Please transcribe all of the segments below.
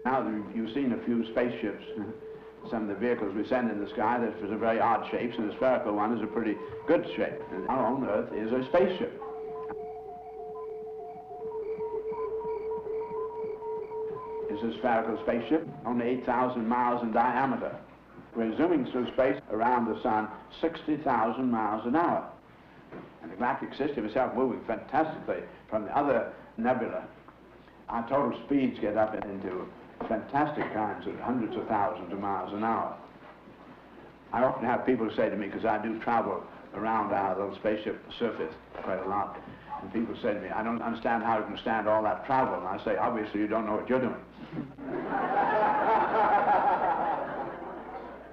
Now you've seen a few spaceships, some of the vehicles we send in the sky that was a very odd shapes, and the spherical one is a pretty good shape. And our own Earth is a spaceship. It's a spherical spaceship, only 8,000 miles in diameter. We're zooming through space around the sun 60,000 miles an hour. And the galactic system itself moving fantastically from the other nebula. Our total speeds get up into fantastic kinds of hundreds of thousands of miles an hour. I often have people say to me, because I do travel around our little spaceship surface quite a lot, and people say to me, I don't understand how you can stand all that travel. And I say, obviously you don't know what you're doing.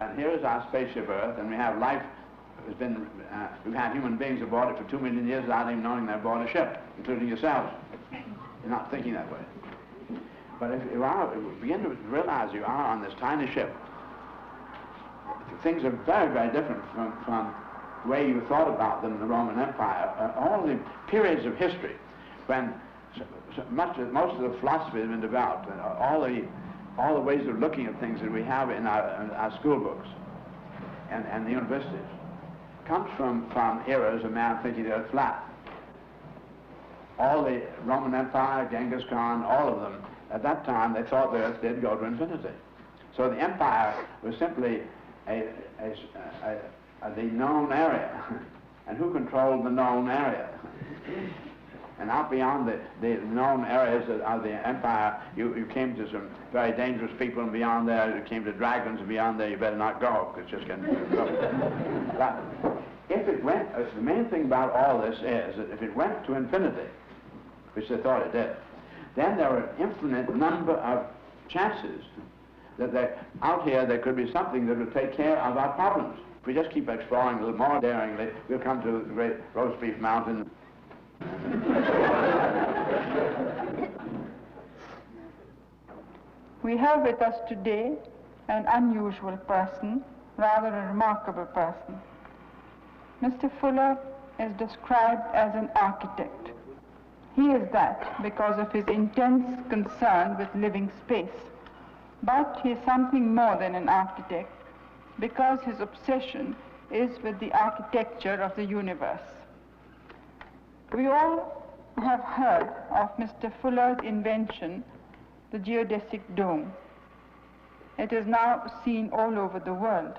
And here is our spaceship Earth, and we have life. We've had human beings aboard it for 2 million years without even knowing they're aboard a ship, including yourselves. You're not thinking that way. But if you begin to realize you are on this tiny ship, things are very, very different from the way you thought about them in the Roman Empire. All the periods of history when most of the philosophy has been developed, all the ways of looking at things that we have in our school books and the universities, comes from eras of man thinking the Earth flat. All the Roman Empire, Genghis Khan, all of them, at that time they thought the Earth did go to infinity. So the empire was simply the known area. And who controlled the known area? And out beyond the known areas of the empire, you came to some very dangerous people, and beyond there you came to dragons, and beyond there you better not go, because it's just getting But if it went, the main thing about all this is that if it went to infinity, which they thought it did, then there were an infinite number of chances that out here there could be something that would take care of our problems. If we just keep exploring a little more daringly, we'll come to the great roast beef mountain. We have with us today an unusual person, rather a remarkable person. Mr. Fuller is described as an architect. He is that because of his intense concern with living space. But he is something more than an architect, because his obsession is with the architecture of the universe. We all have heard of Mr. Fuller's invention, the geodesic dome. It is now seen all over the world.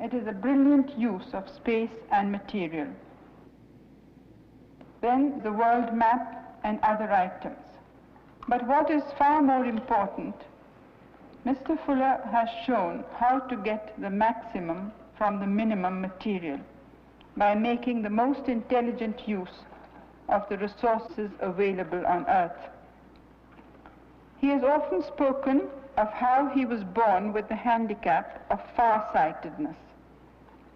It is a brilliant use of space and material. Then the world map and other items. But what is far more important, Mr. Fuller has shown how to get the maximum from the minimum material by making the most intelligent use of the resources available on Earth. He has often spoken of how he was born with the handicap of farsightedness.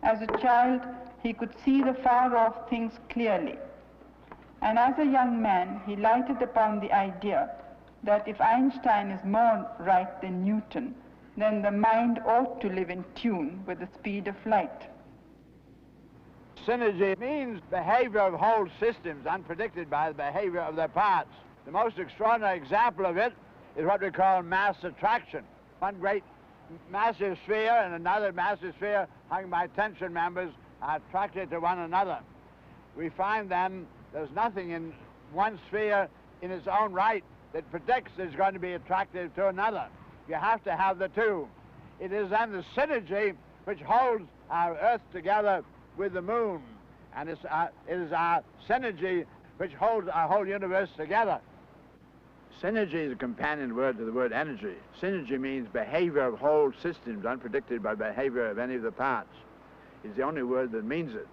As a child, he could see the far-off things clearly. And as a young man, he lighted upon the idea that if Einstein is more right than Newton, then the mind ought to live in tune with the speed of light. Synergy means behavior of whole systems unpredicted by the behavior of their parts. The most extraordinary example of it is what we call mass attraction. One great massive sphere and another massive sphere hung by tension members are attracted to one another. We find then there's nothing in one sphere in its own right that predicts it's going to be attractive to another. You have to have the two. It is then the synergy which holds our Earth together with the moon, and it is our synergy which holds our whole universe together. Synergy is a companion word to the word energy. Synergy means behavior of whole systems unpredicted by behavior of any of the parts. It's the only word that means it.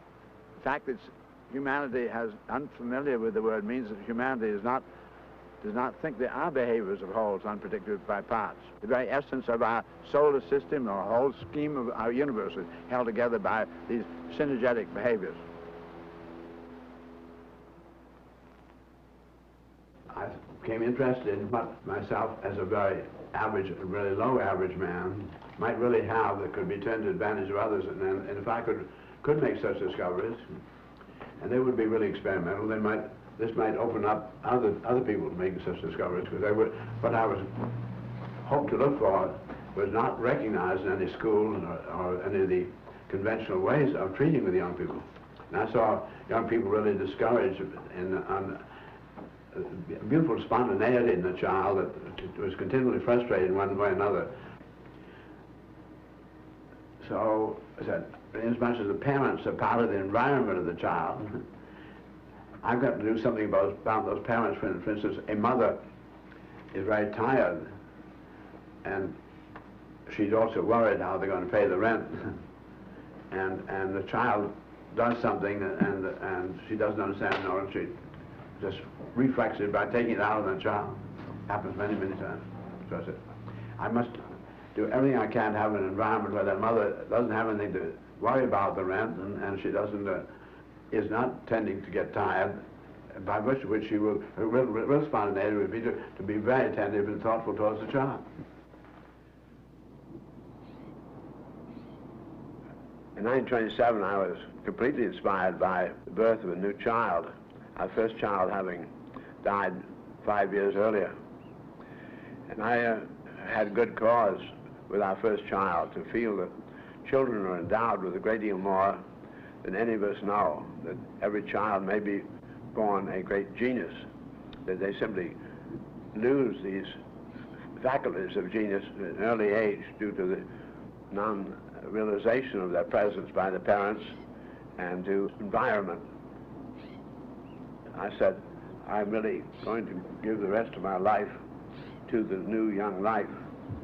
The fact that humanity is unfamiliar with the word means that humanity does not think there are behaviors of wholes unpredicted by parts. The very essence of our solar system or whole scheme of our universe is held together by these synergetic behaviors. I became interested in what myself, as a very average, really low average man, might really have that could be turned to advantage of others. And if I could make such discoveries, and they would be really experimental, they might this might open up other people making such discoveries, because what I was hoped to look for was not recognized in any school or any of the conventional ways of treating with young people. And I saw young people really discouraged on a beautiful spontaneity in the child that was continually frustrated in one way or another. So I said, as much as the parents are part of the environment of the child, I've got to do something about those parents. For instance, a mother is very tired, and she's also worried how they're going to pay the rent. and the child does something, and she doesn't understand, and she just reflects it by taking it out on the child. Happens many, many times. So I said, I must do everything I can to have an environment where that mother doesn't have anything to worry about the rent, and she doesn't, is not tending to get tired, by which she will, her real spontaneity would be to be very attentive and thoughtful towards the child. In 1927, I was completely inspired by the birth of a new child, our first child having died 5 years earlier. And I had good cause with our first child to feel that children are endowed with a great deal more than any of us know, that every child may be born a great genius, that they simply lose these faculties of genius at an early age due to the non-realization of their presence by the parents and to environment. I said, I'm really going to give the rest of my life to the new young life.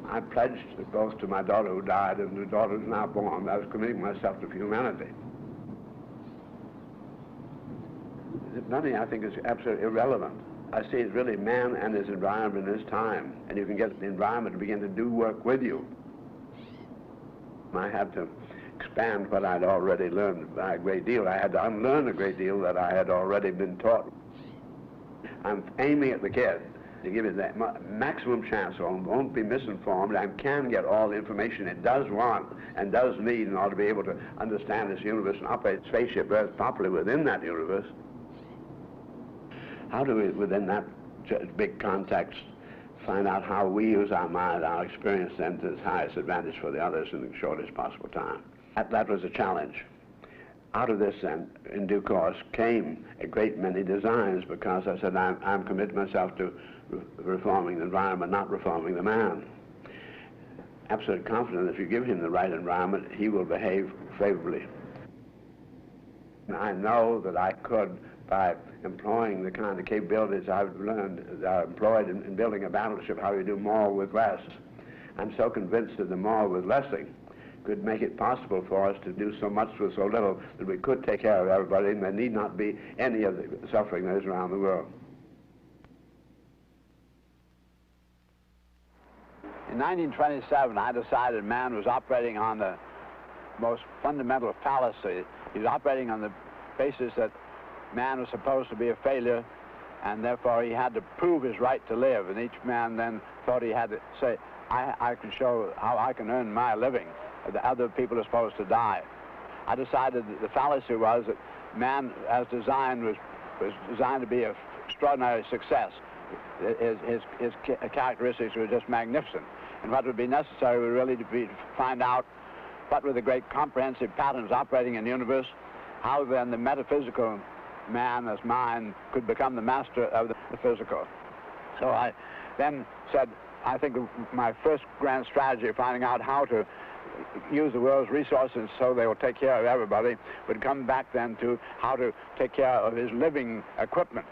I pledged both to my daughter who died and the daughter who's now born. I was committing myself to humanity. Money, I think, is absolutely irrelevant. I see it's really man and his environment in his time, and you can get the environment to begin to do work with you. I had to expand what I'd already learned by a great deal. I had to unlearn a great deal that I had already been taught. I'm aiming at the kid to give it that maximum chance, so it won't be misinformed and can get all the information it does want and does need in order to be able to understand this universe and operate spaceship Earth properly within that universe. How do we, within that big context, find out how we use our mind, our experience, then to its highest advantage for the others in the shortest possible time? That was a challenge. Out of this, then, in due course, came a great many designs, because I said, I'm committed myself to reforming the environment, not reforming the man. Absolutely confident if you give him the right environment, he will behave favorably. And I know that I could, by employing the kind of capabilities I've learned, that are employed in building a battleship, how you do more with less. I'm so convinced that the more with lessing could make it possible for us to do so much with so little that we could take care of everybody, and there need not be any of the suffering that is around the world. In 1927, I decided man was operating on the most fundamental fallacy. He was operating on the basis that man was supposed to be a failure, and therefore he had to prove his right to live, and each man then thought he had to say, I can show how I can earn my living. The other people are supposed to die. I decided that the fallacy was that man, as designed, was designed to be an extraordinary success. His characteristics were just magnificent. And what would be necessary would really be to find out what were the great comprehensive patterns operating in the universe, how then the metaphysical man as mind could become the master of the physical. So I then said, I think my first grand strategy of finding out how to use the world's resources so they will take care of everybody would come back then to how to take care of his living equipment.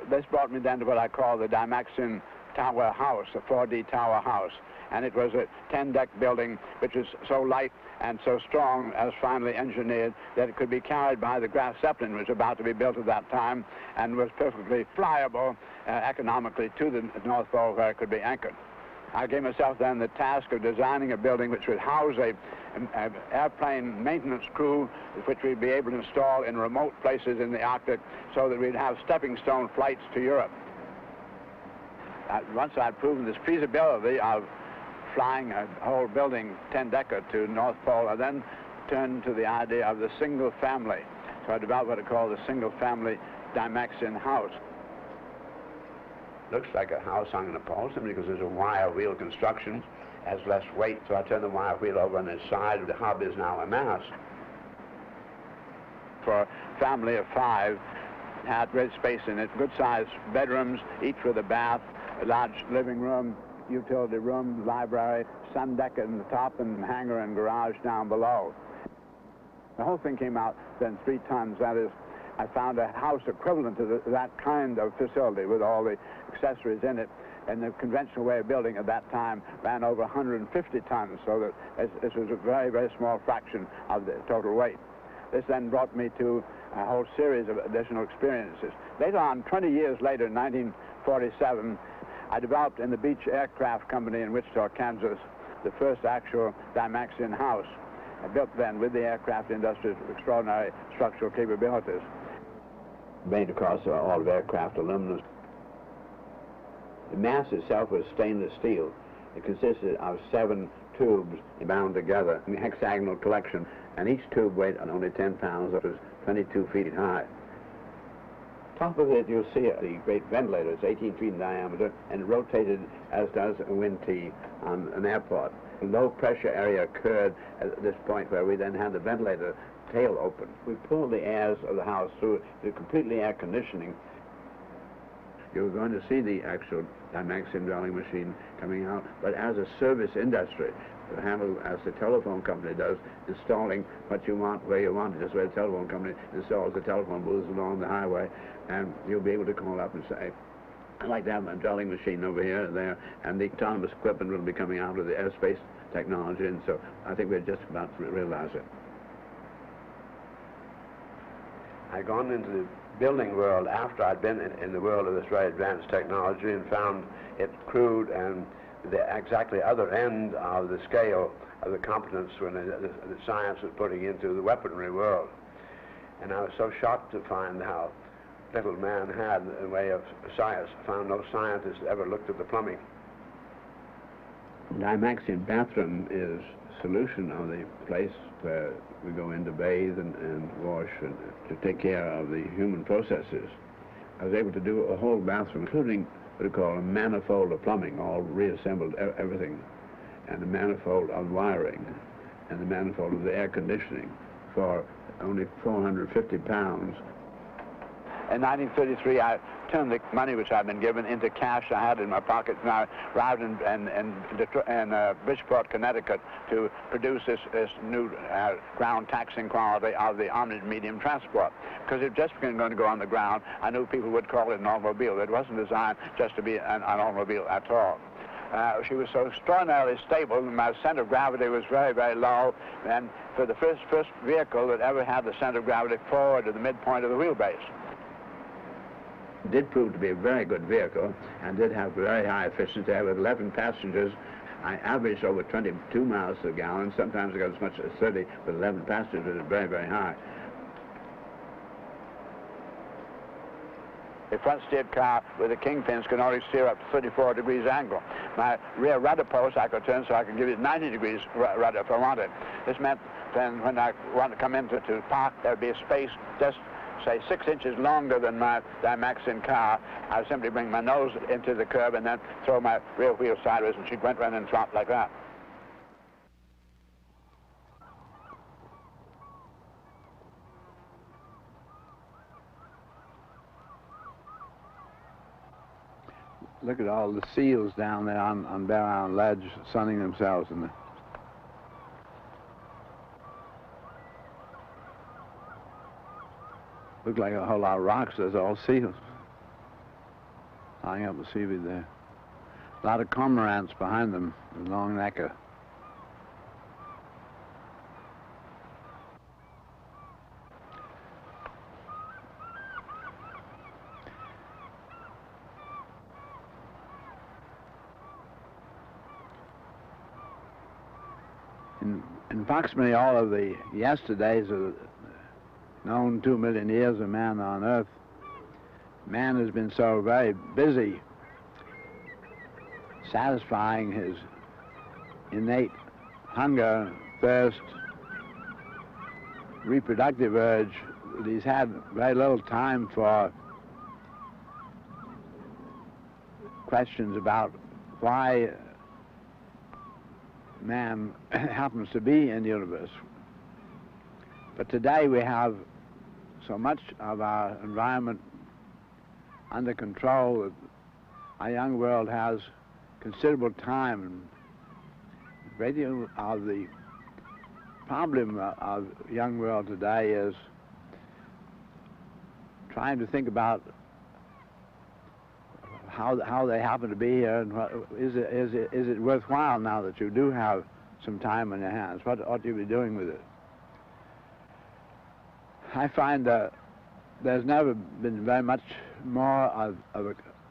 This brought me then to what I call the Dymaxion Tower House, a 4D tower house. And it was a 10-deck building which was so light and so strong as finally engineered that it could be carried by the Graf Zeppelin, which was about to be built at that time, and was perfectly flyable economically to the North Pole where it could be anchored. I gave myself then the task of designing a building which would house an airplane maintenance crew, which we'd be able to install in remote places in the Arctic so that we'd have stepping stone flights to Europe. Once I'd proven this feasibility of flying a whole building 10-decker to North Pole, I then turned to the idea of the single family. So I developed what I call the single family Dymaxion house. Looks like a house hung in a pole simply because there's a wire wheel construction, has less weight, so I turn the wire wheel over on its side. The hub is now a mast. For a family of 5, had great space in it, good-sized bedrooms, each with a bath, a large living room, utility room, library, sun deck in the top, and hangar and garage down below. The whole thing came out then 3 tons. That is, I found a house equivalent to that kind of facility with all the accessories in it. And the conventional way of building at that time ran over 150 tons, so that this was a very, very small fraction of the total weight. This then brought me to a whole series of additional experiences. Later on, 20 years later, in 1947, I developed in the Beach Aircraft Company in Wichita, Kansas, the first actual Dymaxion house. I built then with the aircraft industry's extraordinary structural capabilities. Made across all of aircraft aluminum. The mass itself was stainless steel. It consisted of 7 tubes bound together in a hexagonal collection, and each tube weighed only 10 pounds. It was 22 feet high. Top of it, you'll see the great ventilator. It's 18 feet in diameter and rotated as does a wind tee on an airport. A low pressure area occurred at this point where we then had the ventilator tail open. We pulled the airs of the house through to completely air conditioning. You're going to see the actual Dymaxion drilling machine coming out, but as a service industry, handled as the telephone company does, installing what you want, where you want it, just where the telephone company installs the telephone booths along the highway, and you'll be able to call up and say, I'd like to have my drilling machine over here and there, and the autonomous equipment will be coming out of the airspace technology, and so I think we're just about to realize it. I'd gone into the building world after I'd been in the world of this very advanced technology and found it crude and the exactly other end of the scale of the competence when the science was putting into the weaponry world. And I was so shocked to find how little man had in the way of science. I found no scientist ever looked at the plumbing. Dymaxion bathroom is a solution of the place where we go in to bathe and wash and to take care of the human processes. I was able to do a whole bathroom, including what we call a manifold of plumbing, all reassembled, everything, and a manifold of wiring, and the manifold of the air conditioning for only 450 pounds. In 1933, I turned the money which I'd been given into cash I had in my pocket, and I arrived in Bridgeport, Connecticut, to produce this new ground taxing quality of the omni-medium transport. Because it just wasn't going to go on the ground, I knew people would call it an automobile. It wasn't designed just to be an automobile at all. She was so extraordinarily stable, and my center of gravity was very, very low, and for the first vehicle that ever had the center of gravity forward to the midpoint of the wheelbase. It did prove to be a very good vehicle and did have very high efficiency. With 11 passengers, I averaged over 22 miles per gallon. Sometimes I got as much as 30, but 11 passengers is very, very high. A front-steered car with the kingpins can only steer up 34 degrees angle. My rear rudder post I could turn so I could give it 90 degrees rudder if I wanted. This meant then when I wanted to come into the park, there would be a space just say 6 inches longer than my Dymaxion car. I would simply bring my nose into the curb and then throw my rear wheel sideways, and she'd went around and flop like that. Look at all the seals down there on Bear Island Ledge sunning themselves in the... Look like a whole lot of rocks. There's all seals lying up the seaweed there. A lot of cormorants behind them, with long necker. In approximately all of the yesterdays of known 2 million years of man on Earth, man has been so very busy satisfying his innate hunger, thirst, reproductive urge that he's had very little time for questions about why man happens to be in the universe. But today we have so much of our environment under control that our young world has considerable time. A great deal of the problem of young world today is trying to think about how they happen to be here, and is it worthwhile now that you do have some time on your hands? What ought you be doing with it? I find that there's never been very much more of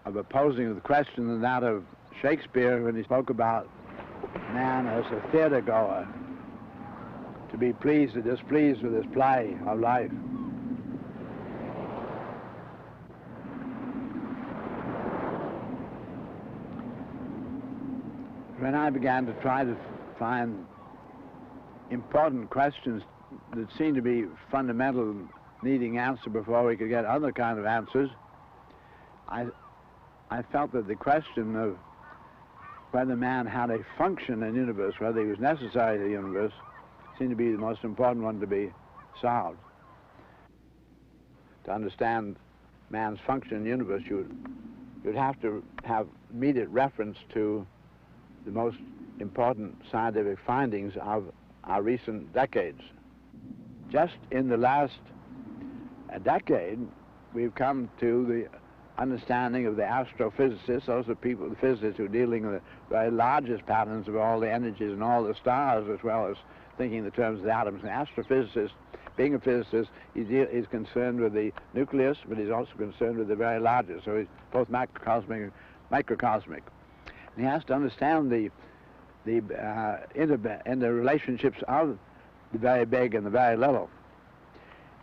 opposing the question than that of Shakespeare when he spoke about man as a theater goer, to be pleased or displeased with his play of life. When I began to try to find important questions that seemed to be fundamental, needing answer before we could get other kind of answers, I felt that the question of whether man had a function in the universe, whether he was necessary to the universe, seemed to be the most important one to be solved. To understand man's function in the universe, you'd have to have immediate reference to the most important scientific findings of our recent decades. Just in the last decade, we've come to the understanding of the astrophysicists, those are people, the physicists who are dealing with the very largest patterns of all the energies and all the stars, as well as thinking in the terms of the atoms. An astrophysicist, being a physicist, he's concerned with the nucleus, but he's also concerned with the very largest, so he's both macrocosmic and microcosmic. And he has to understand the interrelationships of the very big and the very little.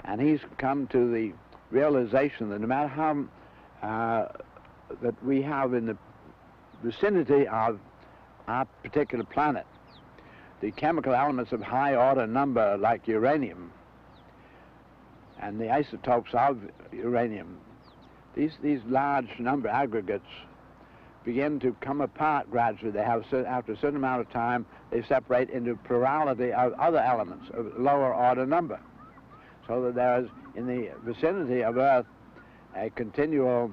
And he's come to the realization that no matter how that we have in the vicinity of our particular planet, the chemical elements of high order number like uranium and the isotopes of uranium, these large number aggregates begin to come apart gradually. They have, after a certain amount of time, they separate into a plurality of other elements of lower order number, so that there is in the vicinity of Earth a continual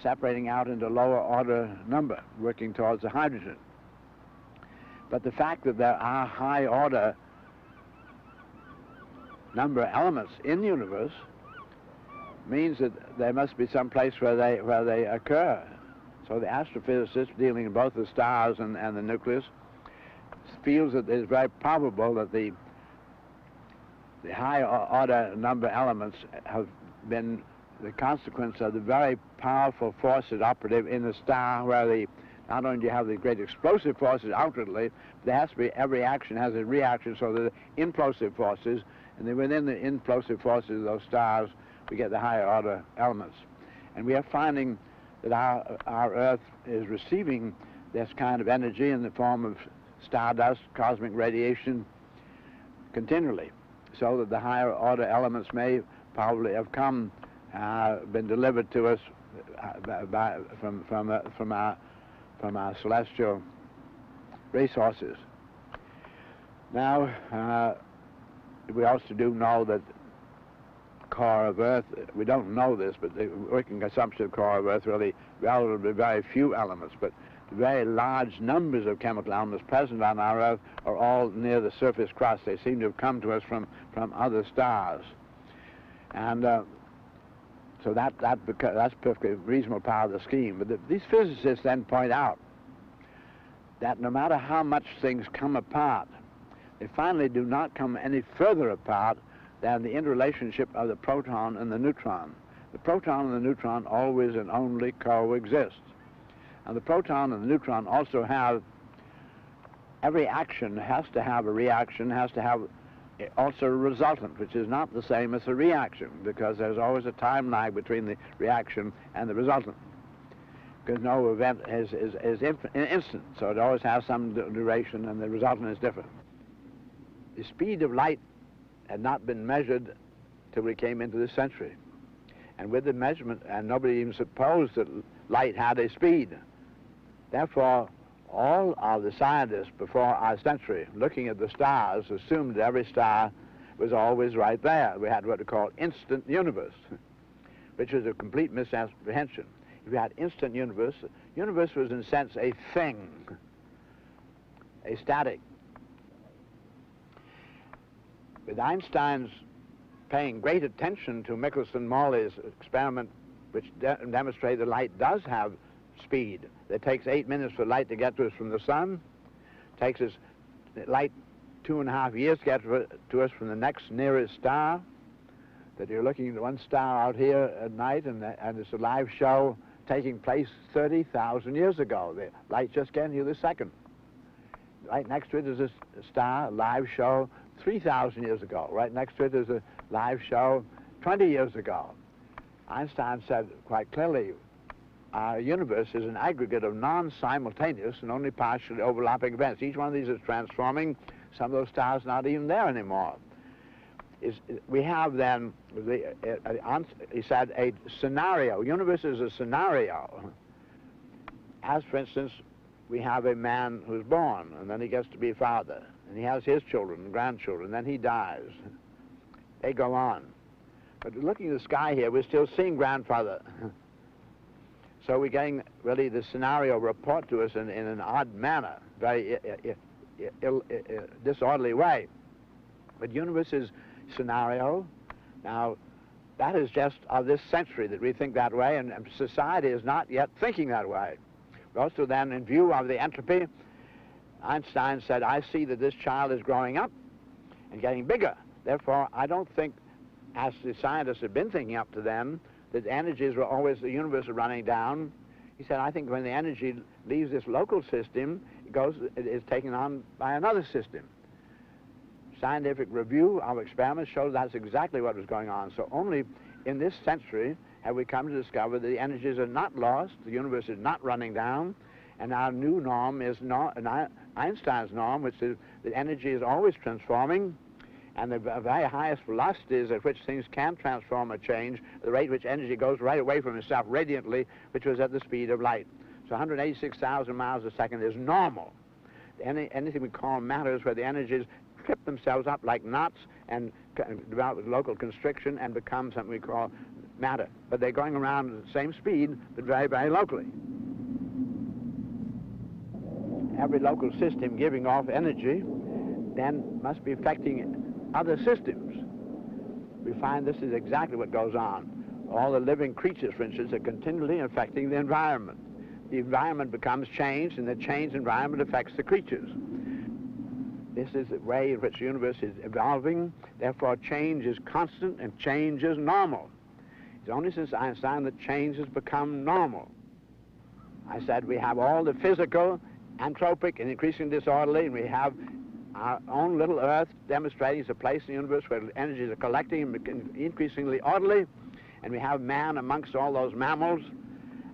separating out into lower order number, working towards the hydrogen. But the fact that there are high order number elements in the universe means that there must be some place where they occur. So the astrophysicist, dealing in both the stars and the nucleus, feels that it's very probable that the high order number elements have been the consequence of the very powerful forces operative in the star, where not only do you have the great explosive forces outwardly, but there has to be, every action has a reaction, so the implosive forces, and then within the implosive forces of those stars, we get the higher order elements. And we are finding that our Earth is receiving this kind of energy in the form of stardust, cosmic radiation, continually, so that the higher order elements may probably have been delivered to us from our celestial resources. Now, we also do know that core of Earth, we don't know this, but the working assumption of core of Earth really relatively very few elements, but the very large numbers of chemical elements present on our Earth are all near the surface crust. They seem to have come to us from other stars. And so that's a perfectly reasonable part of the scheme. But these physicists then point out that no matter how much things come apart, they finally do not come any further apart than the interrelationship of the proton and the neutron. The proton and the neutron always and only coexist. And the proton and the neutron also have, every action has to have a reaction, has to have also a resultant, which is not the same as a reaction, because there's always a time lag between the reaction and the resultant, because no event is instant, so it always has some duration, and the resultant is different. The speed of light had not been measured till we came into this century. And with the measurement, and nobody even supposed that light had a speed. Therefore, all of the scientists before our century, looking at the stars, assumed that every star was always right there. We had what we call instant universe, which was a complete misapprehension. If we had instant universe, universe was in a sense a thing, a static. With Einstein's paying great attention to Michelson-Morley's experiment, which demonstrated the light does have speed. It takes 8 minutes for light to get to us from the sun. It takes us light 2.5 years to get to us from the next nearest star. That you're looking at one star out here at night, and it's a live show taking place 30,000 years ago. The light just getting you this second. Right next to it is a star, a live show 3,000 years ago. Right next to it is a live show 20 years ago. Einstein said quite clearly, our universe is an aggregate of non-simultaneous and only partially overlapping events. Each one of these is transforming. Some of those stars not even there anymore. We have then, he said, a scenario. Universe is a scenario. As, for instance, we have a man who's born, and then he gets to be a father, and he has his children and grandchildren, and then he dies. They go on. But looking at the sky here, we're still seeing grandfather. So we're getting really the scenario report to us in an odd manner, very disorderly way. But universe is scenario. Now, that is just of this century that we think that way, and society is not yet thinking that way. Also then, in view of the entropy, Einstein said, I see that this child is growing up and getting bigger. Therefore, I don't think, as the scientists had been thinking up to then, that energies were always, the universe is running down. He said, I think when the energy leaves this local system, it is taken on by another system. Scientific review of experiments shows that's exactly what was going on. So only in this century have we come to discover that the energies are not lost, the universe is not running down, and our new norm is Einstein's norm, which is that energy is always transforming, and the very highest velocities at which things can transform or change, the rate at which energy goes right away from itself radiantly, which was at the speed of light. So 186,000 miles a second is normal. Anything we call matter is where the energies trip themselves up like knots and develop local constriction and become something we call matter. But they're going around at the same speed, but very, very locally. Every local system giving off energy then must be affecting other systems. We find this is exactly what goes on. All the living creatures, for instance, are continually affecting the environment. The environment becomes changed, and the changed environment affects the creatures. This is the way in which the universe is evolving. Therefore, change is constant and change is normal. It's only since Einstein that change has become normal. I said we have all the physical, anthropic, and increasingly disorderly, and we have our own little Earth demonstrating it's a place in the universe where energies are collecting and increasingly orderly, and we have man amongst all those mammals,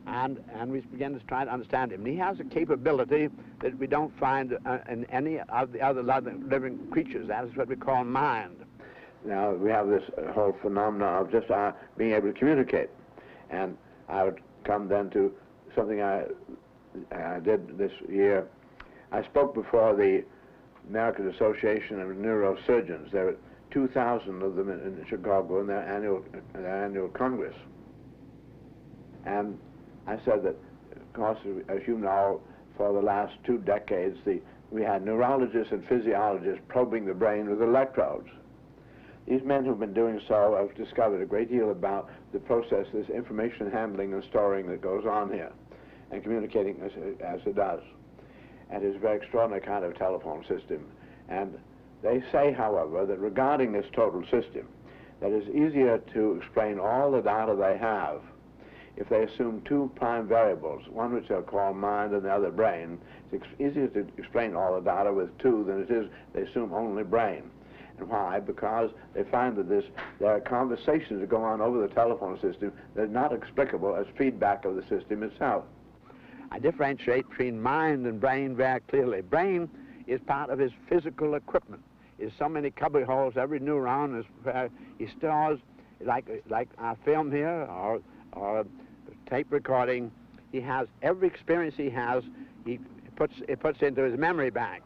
and we begin to try to understand him. And he has a capability that we don't find in any of the other living creatures. That is what we call mind. Now, we have this whole phenomena of just being able to communicate. And I would come then to something I did this year. I spoke before the American Association of Neurosurgeons. There were 2,000 of them in Chicago in their annual Congress. And I said that, of course, as you know, for the last 2 decades, we had neurologists and physiologists probing the brain with electrodes. These men who've been doing so have discovered a great deal about the process, this information handling and storing that goes on here, and communicating as it does. And it's a very extraordinary kind of telephone system. And they say, however, that regarding this total system, that it's easier to explain all the data they have if they assume 2 prime variables, one which they'll call mind and the other brain. It's easier to explain all the data with 2 than it is they assume only brain. And why? Because they find that there are conversations that go on over the telephone system that are not explicable as feedback of the system itself. I differentiate between mind and brain very clearly. Brain is part of his physical equipment. There's so many cubby holes, every neuron is where he stores, like our film here or tape recording. He has every experience he has it puts into his memory bank.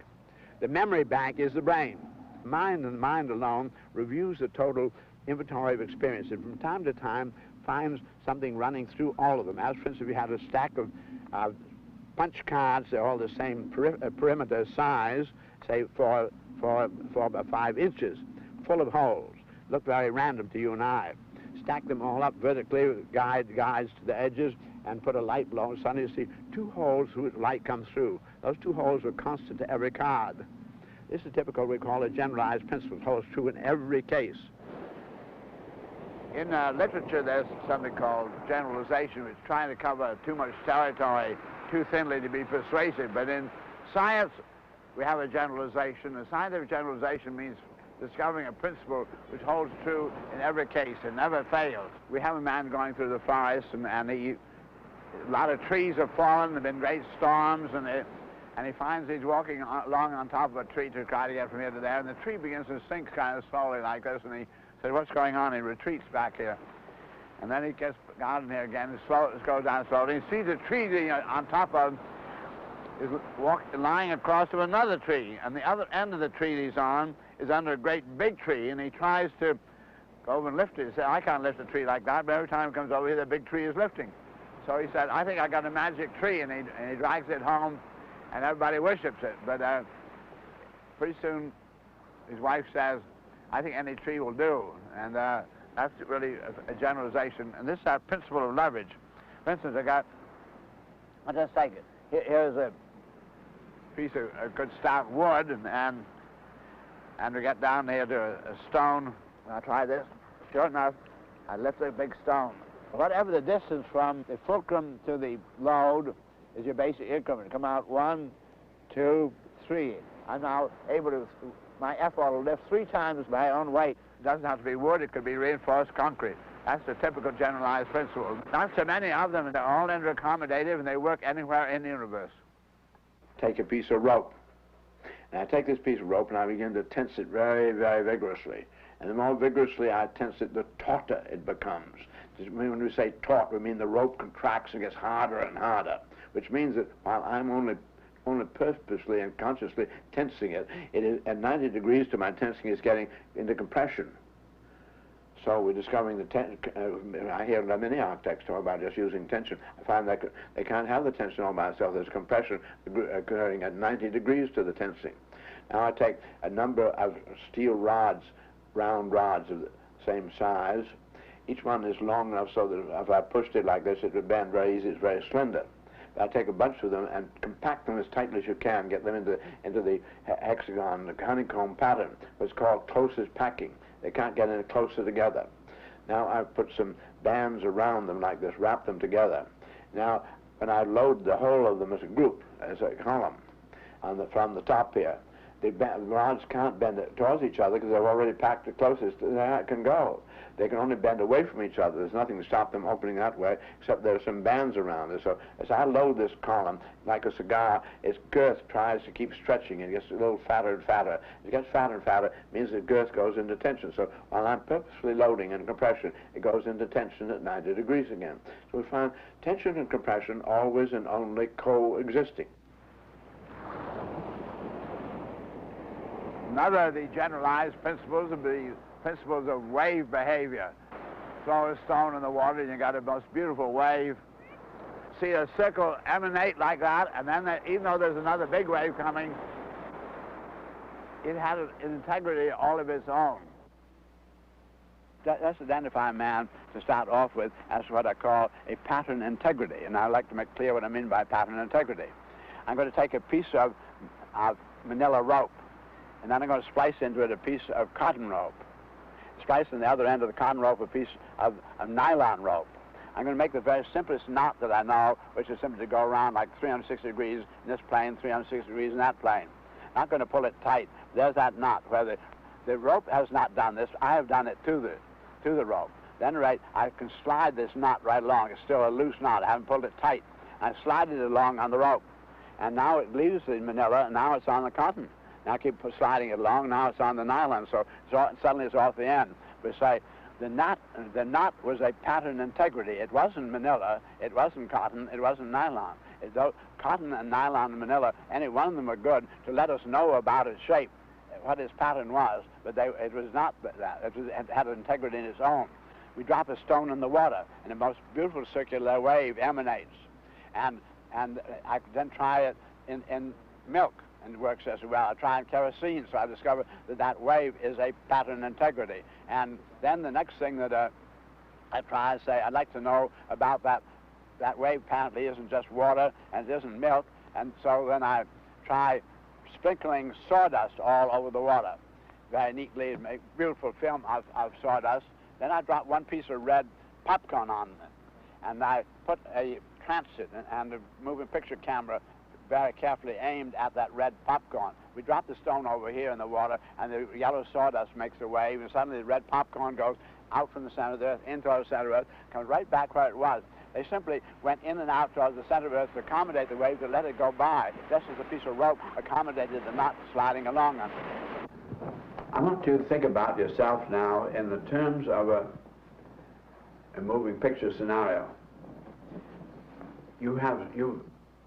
The memory bank is the brain. Mind, and the mind alone reviews the total inventory of experience, and from time to time finds something running through all of them. As, for instance, if you had a stack of punch cards, they're all the same perimeter size, say 4 by 5 inches, full of holes. Look very random to you and I. Stack them all up vertically, guides to the edges, and put a light below. Suddenly you see 2 holes through which light comes through. Those 2 holes are constant to every card. This is typical, we call a generalized principle. It holds true in every case. In literature, there's something called generalization, which is trying to cover too much territory too thinly to be persuasive. But in science, we have a generalization. A scientific generalization means discovering a principle which holds true in every case and never fails. We have a man going through the forest, and a lot of trees have fallen. There have been great storms, and he finds he's walking along on top of a tree to try to get from here to there, and the tree begins to sink kind of slowly like this, and he says, "What's going on?" He retreats back here. And then he gets out in here again, and goes down slowly. He sees a tree on top of him is lying across to another tree, and the other end of the tree he's on is under a great big tree, and he tries to go over and lift it. He said, "I can't lift a tree like that," but every time he comes over here, the big tree is lifting. So he said, "I think I got a magic tree," and he drags it home, and everybody worships it. But pretty soon, his wife says, "I think any tree will do," and that's really a generalization. And this is our principle of leverage. For instance, I'll just take it. Here's a piece of a good stout wood, and we get down here to a stone. I'll try this. Sure enough, I lift a big stone. Whatever the distance from the fulcrum to the load is your basic increment. Come out 1, 2, 3. I'm now able to, my effort will lift 3 times my own weight. It doesn't have to be wood, it could be reinforced concrete. That's the typical generalized principle. Not so many of them, they're all interaccommodative, and they work anywhere in the universe. Take a piece of rope. And I take this piece of rope and I begin to tense it very, very vigorously. And the more vigorously I tense it, the tauter it becomes. When we say taut, we mean the rope contracts and gets harder and harder, which means that while I'm only purposely and consciously tensing it, it is at 90 degrees to my tensing is getting into compression. So we're discovering I hear many architects talk about just using tension. I find that they can't have the tension all by itself. There's compression occurring at 90 degrees to the tensing. Now I take a number of steel rods, round rods of the same size. Each one is long enough so that if I pushed it like this, it would bend very easy. It's very slender. I take a bunch of them and compact them as tightly as you can, get them into the hexagon, the honeycomb pattern, what's called closest packing. They can't get any closer together. Now I've put some bands around them like this, wrap them together. Now, when I load the whole of them as a group, as a column, from the top here, the rods can't bend towards each other because they've already packed the closest they can go. They can only bend away from each other. There's nothing to stop them opening that way, except there are some bands around it. So as I load this column, like a cigar, its girth tries to keep stretching. It gets a little fatter and fatter. As it gets fatter and fatter, it means the girth goes into tension. So while I'm purposefully loading and compression, it goes into tension at 90 degrees again. So we find tension and compression always and only coexisting. Another of the generalized principles would be principles of wave behavior. Throw a stone in the water and you got a most beautiful wave. See a circle emanate like that, and then even though there's another big wave coming, it had an integrity all of its own. Let's identify a man to start off with as what I call a pattern integrity, and I'd like to make clear what I mean by pattern integrity. I'm going to take a piece of manila rope, and then I'm going to splice into it a piece of cotton rope. Splice on the other end of the cotton rope a piece of nylon rope. I'm going to make the very simplest knot that I know, which is simply to go around like 360 degrees in this plane, 360 degrees in that plane. Not going to pull it tight. There's that knot where the rope has not done this. I have done it to the rope. Then I can slide this knot right along. It's still a loose knot. I haven't pulled it tight. I slide it along on the rope. And now it leaves the manila, and now it's on the cotton. Now I keep sliding it along. Now it's on the nylon, so suddenly it's off the end. We say the knot was a pattern integrity. It wasn't manila, it wasn't cotton, it wasn't nylon. cotton and nylon and manila, any one of them were good to let us know about its shape, what its pattern was, but it was not that. It had an integrity in its own. We drop a stone in the water, and a most beautiful circular wave emanates. And I then try it in milk, and it works as well. I try in kerosene, so I discover that wave is a pattern integrity. And then the next thing that I try is say, I'd like to know about that wave apparently isn't just water, and it isn't milk, and so then I try sprinkling sawdust all over the water. Very neatly, make beautiful film of sawdust. Then I drop one piece of red popcorn on it, and I put a transit and a moving picture camera very carefully aimed at that red popcorn. We drop the stone over here in the water, and the yellow sawdust makes a wave, and suddenly the red popcorn goes out from the center of the earth, into the center of the earth, comes right back where it was. They simply went in and out towards the center of the earth to accommodate the wave, to let it go by, just as a piece of rope accommodated the knot sliding along on it. I want you to think about yourself now in the terms of a moving picture scenario. You've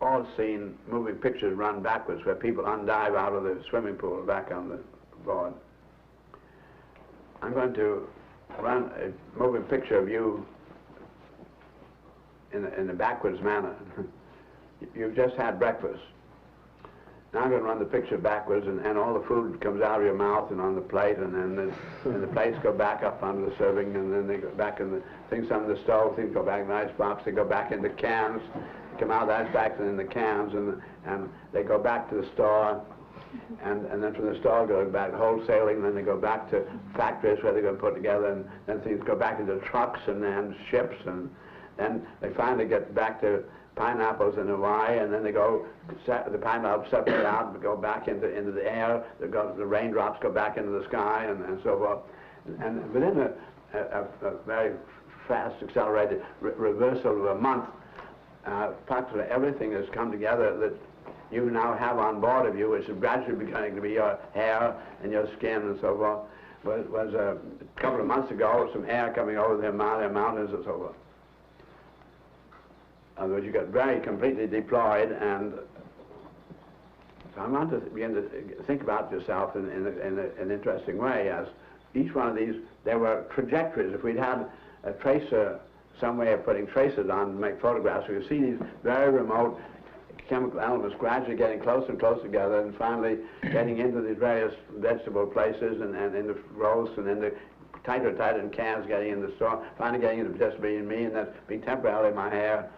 all seen moving pictures run backwards where people undive out of the swimming pool back on the board. I'm going to run a moving picture of you in a backwards manner. You've just had breakfast. Now I'm going to run the picture backwards, and all the food comes out of your mouth and on the plate, and then the plates go back up onto the serving, and then they go back in the things on the stove, things go back in the icebox, they go back into cans, come out of the icebox and in the cans, and they go back to the store, and then from the store go back to wholesaling, then they go back to factories where they're going to put together, and then things go back into trucks and then ships, and then they finally get back to pineapples in Hawaii, and then they go, the pineapples separate out and go back into the air, the raindrops go back into the sky, and so forth. And within a very fast, accelerated reversal of a month, practically everything has come together that you now have on board of you, which is gradually beginning to be your hair and your skin and so forth, was a couple of months ago, some air coming over the Himalaya mountains and so forth. In other words, you got very completely deployed, and so I want to begin to think about yourself in an interesting way, as each one of these, there were trajectories. If we'd had a tracer, some way of putting tracers on to make photographs, we could see these very remote chemical elements gradually getting closer and closer together, and finally getting into these various vegetable places, and in the roasts, and in the tighter in cans, getting in the store, finally getting into just being me, and that's being temporarily my hair,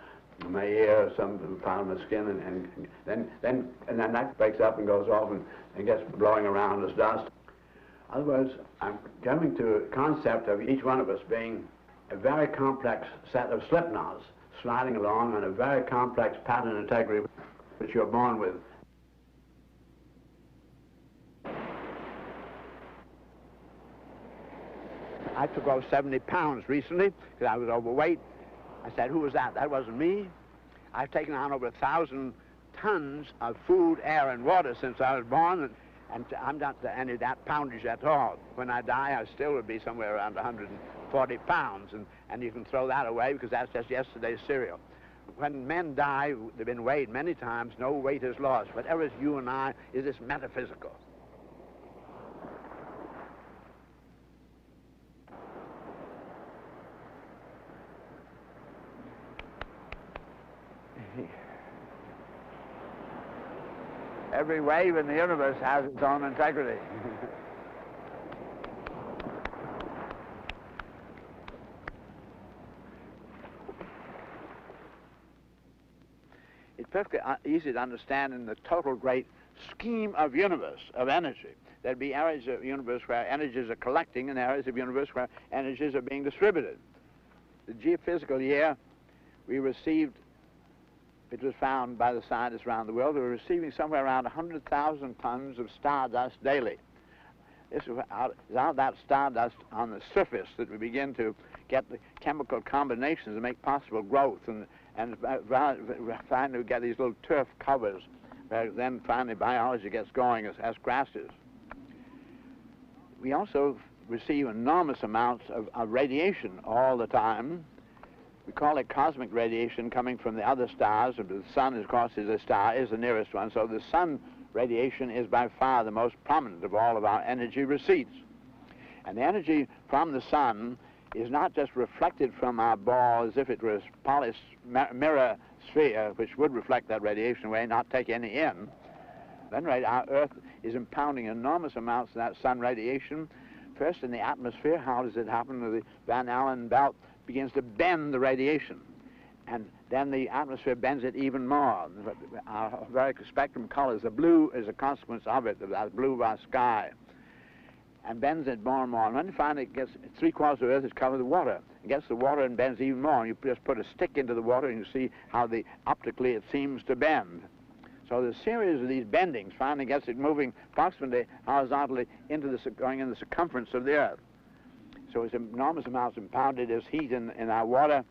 my ear, some part of my skin, and then that breaks up and goes off and gets blowing around as dust. In other words, I'm coming to a concept of each one of us being a very complex set of slip knots sliding along on a very complex pattern integrity which you're born with. I took off 70 pounds recently because I was overweight. I said, who was that? That wasn't me. I've taken on over 1,000 tons of food, air, and water since I was born, and I'm not any of that poundage at all. When I die, I still would be somewhere around 140 pounds, and you can throw that away because that's just yesterday's cereal. When men die, they've been weighed many times, no weight is lost. Whatever is you and I is this metaphysical. Every wave in the universe has its own integrity. It's perfectly easy to understand in the total great scheme of universe, of energy. There'd be areas of universe where energies are collecting and areas of universe where energies are being distributed. The geophysical year, we received, it was found by the scientists around the world, we were receiving somewhere around 100,000 tons of stardust daily. This is out of that stardust on the surface that we begin to get the chemical combinations that make possible growth, and finally we get these little turf covers, where then finally biology gets going as grasses. We also receive enormous amounts of radiation all the time, We call it cosmic radiation coming from the other stars. The sun, of course, is a star, is the nearest one. So the sun radiation is by far the most prominent of all of our energy receipts. And the energy from the sun is not just reflected from our ball as if it was polished mirror sphere, which would reflect that radiation away, not take any in. Then, right, our Earth is impounding enormous amounts of that sun radiation. First in the atmosphere. How does it happen? The Van Allen belt begins to bend the radiation, and then the atmosphere bends it even more. Our very spectrum colors, the blue is a consequence of it, the blue of our sky, and bends it more and more. And when you find it gets 3/4 of Earth is covered with water, it gets the water and bends even more. And you just put a stick into the water and you see how optically it seems to bend. So the series of these bendings finally gets it moving approximately horizontally going in the circumference of the Earth. So it's enormous amounts impounded as heat in our water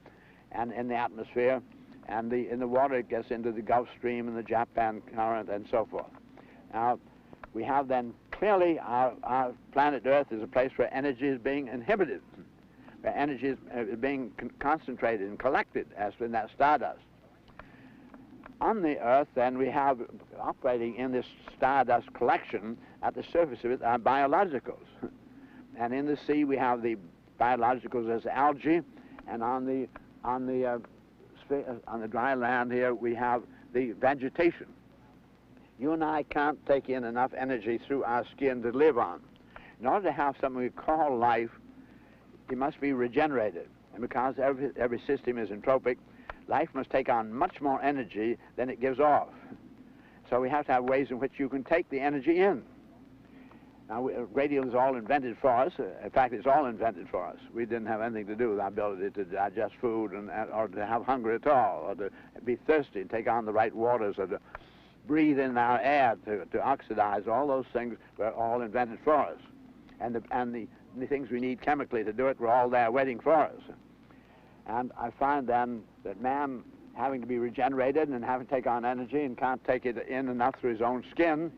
and in the atmosphere, and in the water it gets into the Gulf Stream and the Japan current and so forth. Now, we have then clearly our planet Earth is a place where energy is being inhibited, where energy is being concentrated and collected, as in that stardust. On the Earth, then, we have operating in this stardust collection at the surface of it are biologicals. And in the sea, we have the biologicals as algae, and on the dry land here, we have the vegetation. You and I can't take in enough energy through our skin to live on. In order to have something we call life, it must be regenerated. And because every system is entropic, life must take on much more energy than it gives off. So we have to have ways in which you can take the energy in. Now, radial is all invented for us. In fact, it's all invented for us. We didn't have anything to do with our ability to digest food or to have hunger at all, or to be thirsty and take on the right waters, or to breathe in our air, to oxidize. All those things were all invented for us. And the things we need chemically to do it were all there waiting for us. And I find then that man, having to be regenerated and having to take on energy and can't take it in enough through his own skin,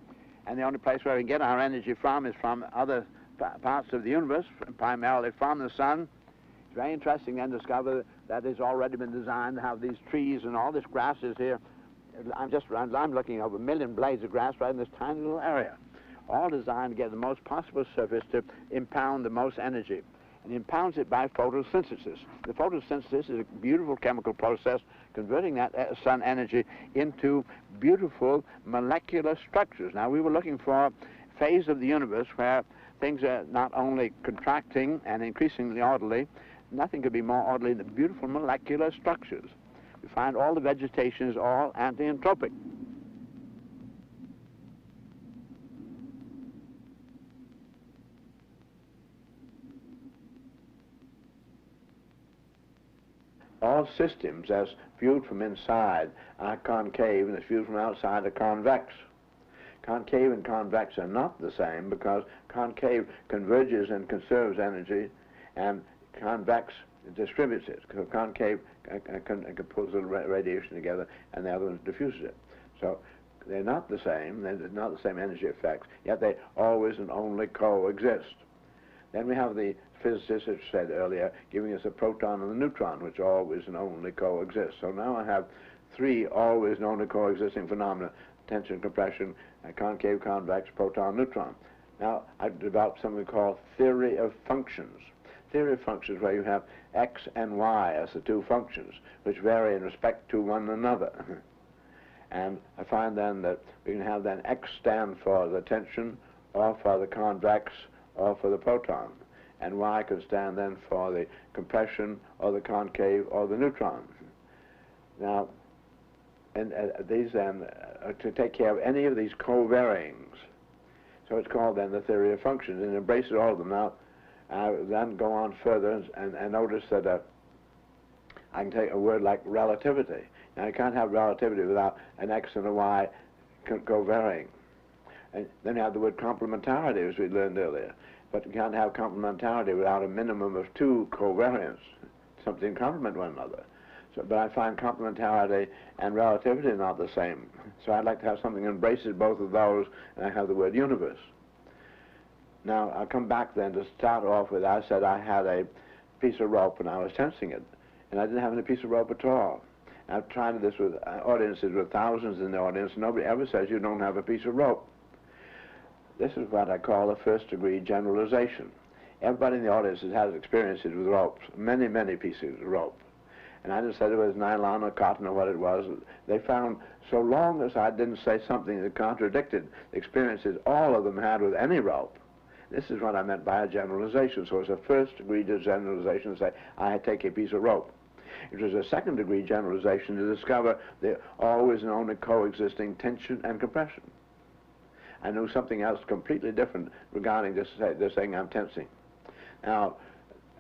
and the only place where we can get our energy from is from other parts of the universe, primarily from the sun. It's very interesting then to discover that it's already been designed to have these trees and all this grass is here. I'm looking over 1 million blades of grass right in this tiny little area, all designed to get the most possible surface to impound the most energy. And impounds it by photosynthesis. The photosynthesis is a beautiful chemical process converting that sun energy into beautiful molecular structures. Now, we were looking for a phase of the universe where things are not only contracting and increasingly orderly, nothing could be more orderly than beautiful molecular structures. We find all the vegetation is all anti-entropic. All systems, as viewed from inside, are concave, and as viewed from outside are convex. Concave and convex are not the same because concave converges and conserves energy, and convex distributes it. So concave pulls the radiation together, and the other one diffuses it. So they're not the same. They're not the same energy effects, yet they always and only coexist. Then we have the physicists, as said earlier, giving us a proton and a neutron, which always and only coexist. So now I have 3 always and only coexisting phenomena: tension, compression, concave, convex, proton, neutron. Now I've developed something we call theory of functions. Theory of functions, where you have x and y as the 2 functions, which vary in respect to one another. And I find then that we can have then x stand for the tension, or for the convex, or for the proton, and y could stand then for the compression, or the concave, or the neutron. Now, and these then to take care of any of these co-varyings. So it's called then the theory of functions, and embraces all of them. Now, then go on further and notice that I can take a word like relativity. Now, you can't have relativity without an x and a y co-varying. And then you have the word complementarity, as we learned earlier. But you can't have complementarity without a minimum of 2 covariants, something complement one another. So, but I find complementarity and relativity not the same. So I'd like to have something that embraces both of those, and I have the word universe. Now, I'll come back then to start off with, I said I had a piece of rope and I was tensing it. and I didn't have any piece of rope at all. I've tried this with audiences with thousands in the audience. Nobody ever says you don't have a piece of rope. This is what I call a first-degree generalization. Everybody in the audience has had experiences with ropes, many, many pieces of rope. And I just said it was nylon or cotton or what it was. They found, so long as I didn't say something that contradicted the experiences all of them had with any rope, this is what I meant by a generalization. So it's a first-degree generalization to say, I take a piece of rope. It was a second-degree generalization to discover the always and only coexisting tension and compression. I knew something else completely different regarding this thing I'm tensing. Now,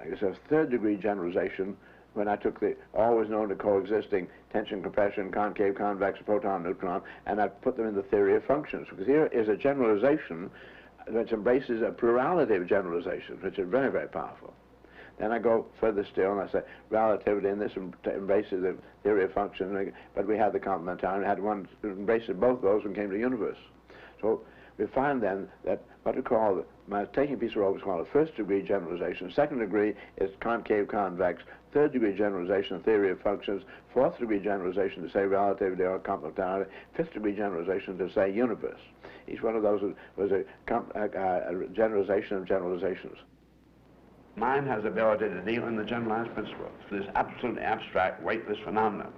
it's a third-degree generalization when I took the always known to coexisting tension, compression, concave, convex, proton, neutron, and I put them in the theory of functions. Because here is a generalization which embraces a plurality of generalizations, which are very, very powerful. Then I go further still, and I say relativity, and this embraces the theory of functions, but we had the complementarity, we had one that embraced both those and came to the universe. So we find then that what we call, my taking a piece of rope is called a first-degree generalization. Second degree is concave, convex. Third-degree generalization, theory of functions. Fourth-degree generalization to say relativity or complementarity. Fifth-degree generalization to say universe. Each one of those was a generalization of generalizations. Mind has the ability to deal in the generalized principles, this absolutely abstract, weightless phenomenon.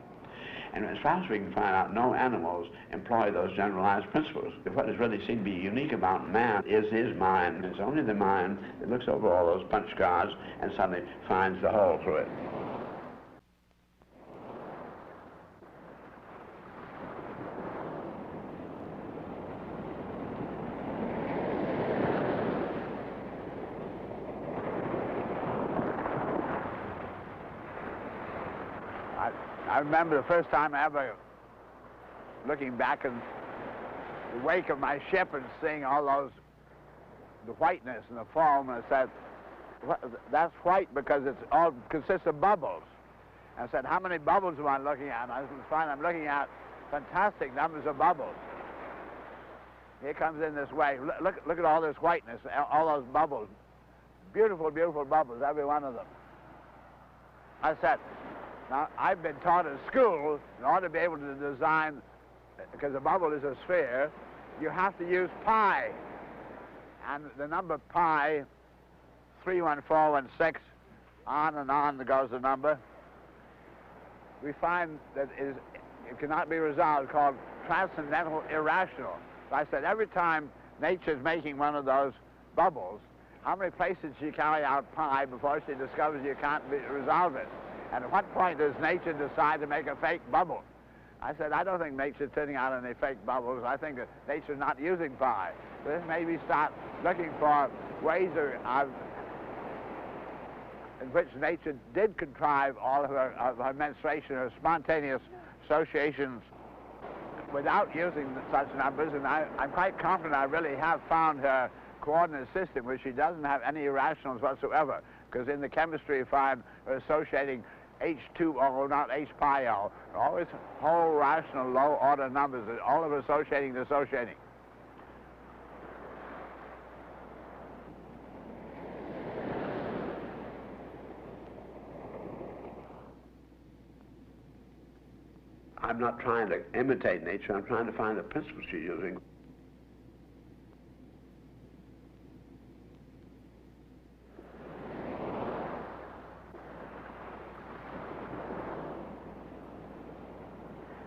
And as far as we can find out, no animals employ those generalized principles. What is really seen to be unique about man is his mind. It's only the mind that looks over all those punch cards and suddenly finds the hole through it. I remember the first time ever looking back in the wake of my ship and seeing all the whiteness and the foam, and I said, that's white because it all consists of bubbles. And I said, how many bubbles am I looking at? And I find I'm looking at fantastic numbers of bubbles. Here comes in this way. Look at all this whiteness, all those bubbles. Beautiful, beautiful bubbles, every one of them. I said, now, I've been taught in school, in order to be able to design, because a bubble is a sphere, you have to use pi. And the number pi, 31416, on and on goes the number. We find that it cannot be resolved, called transcendental irrational. So I said, every time nature's making one of those bubbles, how many places she carry out pi before she discovers you can't resolve it? And at what point does nature decide to make a fake bubble? I said, I don't think nature's turning out any fake bubbles. I think that nature's not using pi. So this made me start looking for ways in which nature did contrive all of her menstruation, her spontaneous associations without using such numbers. And I'm quite confident I really have found her coordinate system where she doesn't have any irrationals whatsoever. Because in the chemistry you find her associating H2O, not H pi O. Always whole rational low order numbers, all of associating dissociating. I'm not trying to imitate nature, I'm trying to find the principles she's using.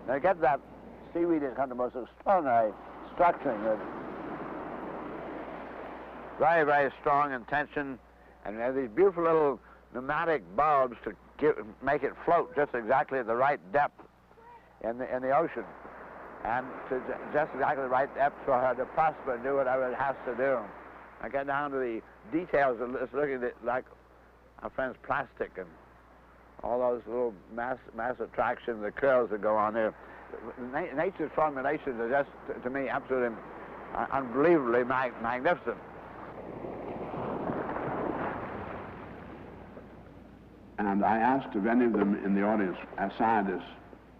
Now get that seaweed is kind of most extraordinary structuring. Very, very strong in tension, and have these beautiful little pneumatic bulbs to make it float just exactly at the right depth in the ocean, and to just exactly the right depth for her to prosper and do whatever it has to do. I get down to the details of this, looking at it like our friend's plastic and all those little mass attraction, the curls that go on there. Nature's formulations are just, to me, absolutely unbelievably magnificent. And I asked if any of them in the audience, as scientists,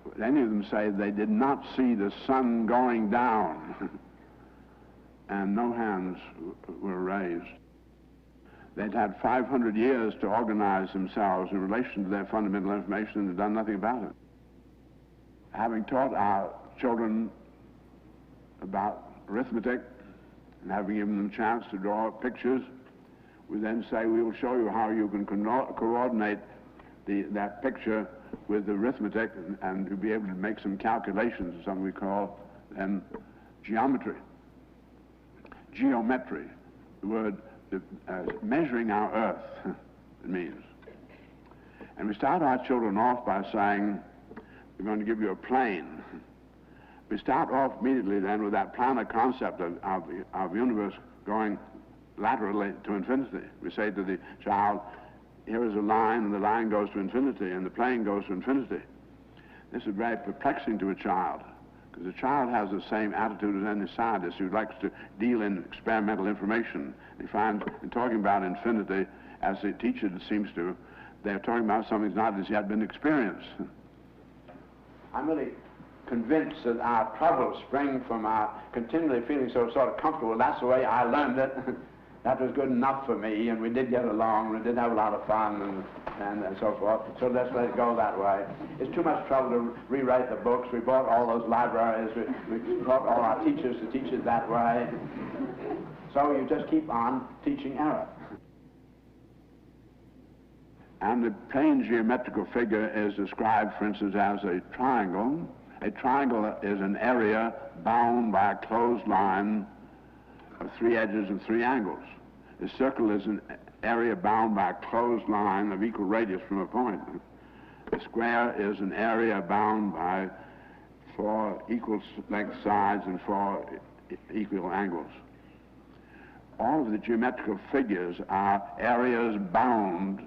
would any of them say they did not see the sun going down? And no hands were raised. They'd had 500 years to organize themselves in relation to their fundamental information and had done nothing about it. Having taught our children about arithmetic and having given them a chance to draw pictures, we then say we will show you how you can coordinate that picture with arithmetic and to be able to make some calculations, something we call then geometry. Geometry, the word measuring our earth, it means. And we start our children off by saying, we're going to give you a plane. We start off immediately then with that planar concept of universe going laterally to infinity. We say to the child, here is a line, and the line goes to infinity, and the plane goes to infinity. This is very perplexing to a child, because the child has the same attitude as any scientist who likes to deal in experimental information. He finds, in talking about infinity, as the teacher seems to, they're talking about something that's not as yet been experienced. I'm really convinced that our troubles spring from our continually feeling so sort of comfortable. That's the way I learned it. That was good enough for me, and we did get along, and we did have a lot of fun, and so forth. So let's let it go that way. It's too much trouble to rewrite the books. We bought all those libraries. We taught all our teachers to teach it that way. So you just keep on teaching error. And the plane geometrical figure is described, for instance, as a triangle. A triangle is an area bound by a closed line of 3 edges and 3 angles. A circle is an area bound by a closed line of equal radius from a point. A square is an area bound by 4 equal length sides and 4 equal angles. All of the geometrical figures are areas bound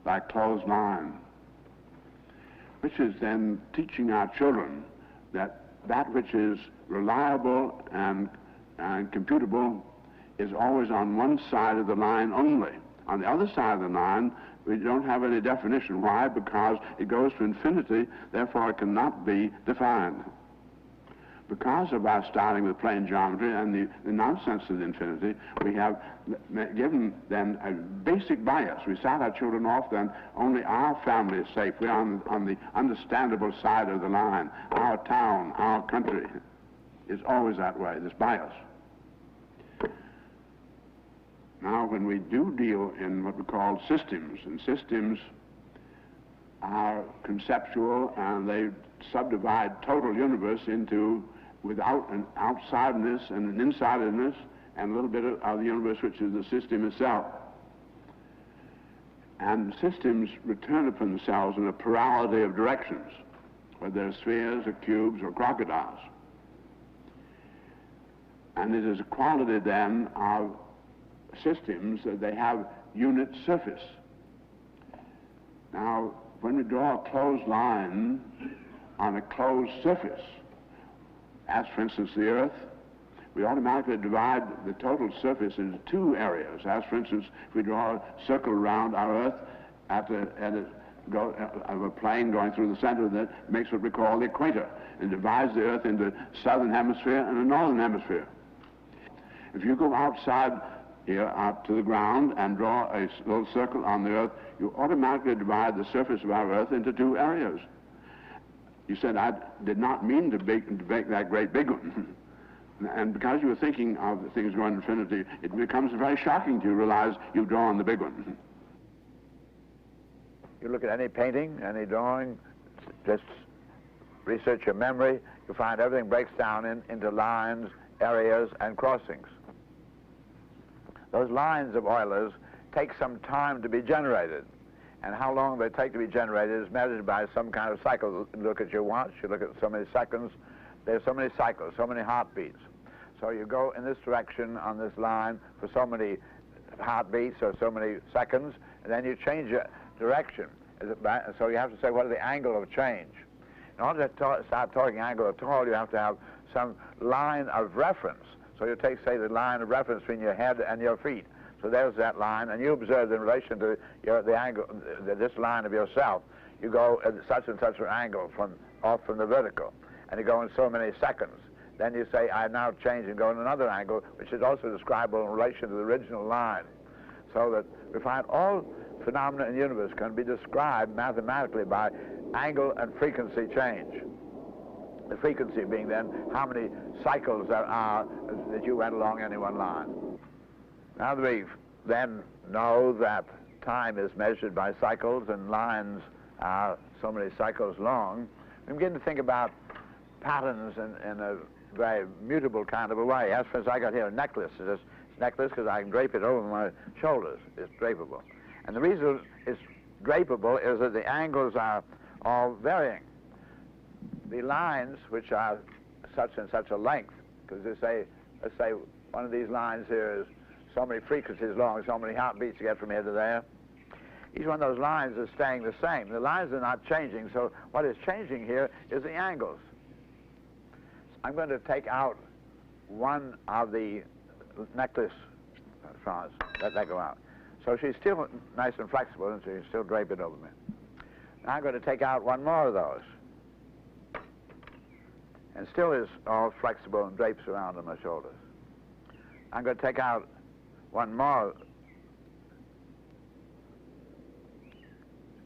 by closed line, which is then teaching our children that which is reliable and computable is always on one side of the line only. On the other side of the line, we don't have any definition. Why? Because it goes to infinity, therefore it cannot be defined. Because of our starting with plane geometry and the nonsense of the infinity, we have given then a basic bias. We start our children off then, only our family is safe. We're on the understandable side of the line. Our town, our country is always that way, this bias. Now, when we do deal in what we call systems, and systems are conceptual and they subdivide total universe into without an outsideness and an insidedness and a little bit of the universe which is the system itself. And systems return upon themselves in a plurality of directions, whether they're spheres or cubes or crocodiles. And it is a quality then of systems that they have unit surface. Now, when we draw a closed line on a closed surface, as for instance the Earth, we automatically divide the total surface into 2 areas. As for instance, if we draw a circle around our Earth of a plane going through the center of it, makes what we call the equator, and divides the Earth into southern hemisphere and a northern hemisphere. If you go outside here, out to the ground, and draw a little circle on the Earth, you automatically divide the surface of our Earth into 2 areas. You said, I did not mean to make that great big one. And because you were thinking of the things going to infinity, it becomes very shocking to realize you've drawn the big one. You look at any painting, any drawing, just research your memory, you find everything breaks down into lines, areas, and crossings. Those lines of Euler's take some time to be generated. And how long they take to be generated is measured by some kind of cycle. You look at your watch, you look at so many seconds, there's so many cycles, so many heartbeats. So you go in this direction on this line for so many heartbeats or so many seconds, and then you change your direction. So you have to say, what is the angle of change? In order to start talking angle at all, you have to have some line of reference. So you take, say, the line of reference between your head and your feet. So there's that line, and you observe in relation to the angle, this line of yourself. You go at such and such an angle off from the vertical, and you go in so many seconds. Then you say, I now change and go in another angle, which is also describable in relation to the original line. So that we find all phenomena in the universe can be described mathematically by angle and frequency change. The frequency being then how many cycles there are that you went along any one line. Now that we then know that time is measured by cycles and lines are so many cycles long, we begin to think about patterns in a very mutable kind of a way. As for instance, I got here a necklace. It's a necklace because I can drape it over my shoulders. It's drapable. And the reason it's drapable is that the angles are all varying. The lines, which are such and such a length, because let's say one of these lines here is so many frequencies long, so many heartbeats you get from here to there. Each one of those lines is staying the same. The lines are not changing, so what is changing here is the angles. I'm going to take out one of the necklace strands. Let that go out. So she's still nice and flexible, and she can still drape it over me. Now I'm going to take out one more of those. And still is all flexible and drapes around on my shoulders. I'm going to take out one more.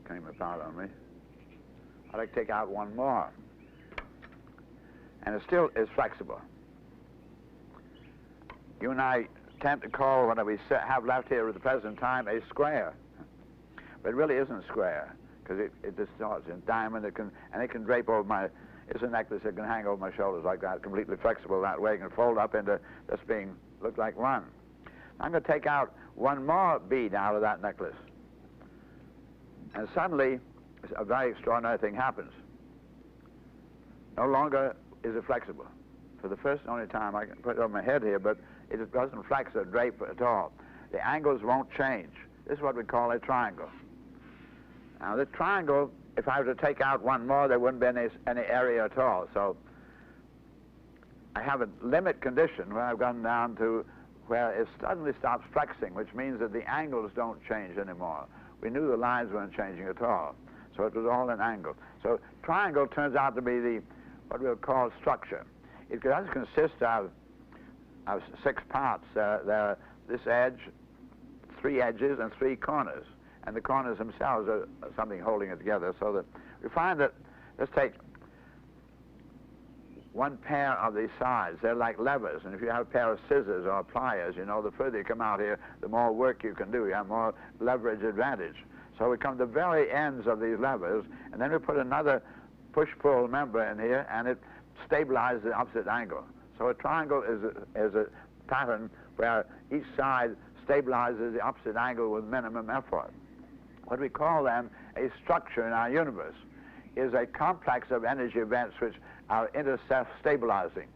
Came apart on me. I'd like to take out one more. And it still is flexible. You and I tend to call what we have left here at the present time a square. But it really isn't square, because it distorts in diamond, it can drape over my, it's a necklace that can hang over my shoulders like that, completely flexible that way. It can fold up into just being, look like one. I'm going to take out one more bead out of that necklace. And suddenly, a very extraordinary thing happens. No longer is it flexible. For the first and only time, I can put it on my head here, but it doesn't flex or drape at all. The angles won't change. This is what we call a triangle. Now, the triangle, if I were to take out one more, there wouldn't be any area at all. So I have a limit condition where I've gone down to where it suddenly stops flexing, which means that the angles don't change anymore. We knew the lines weren't changing at all, so it was all an angle. So triangle turns out to be what we'll call structure. It does consist of 6 parts. This edge, 3 edges, and 3 corners. And the corners themselves are something holding it together, so that we find that, let's take one pair of these sides. They're like levers, and if you have a pair of scissors or pliers, you know, the further you come out here, the more work you can do. You have more leverage advantage. So we come to the very ends of these levers, and then we put another push-pull member in here, and it stabilizes the opposite angle. So a triangle is a pattern where each side stabilizes the opposite angle with minimum effort. What we call then a structure in our universe is a complex of energy events which are inter-self-stabilizing.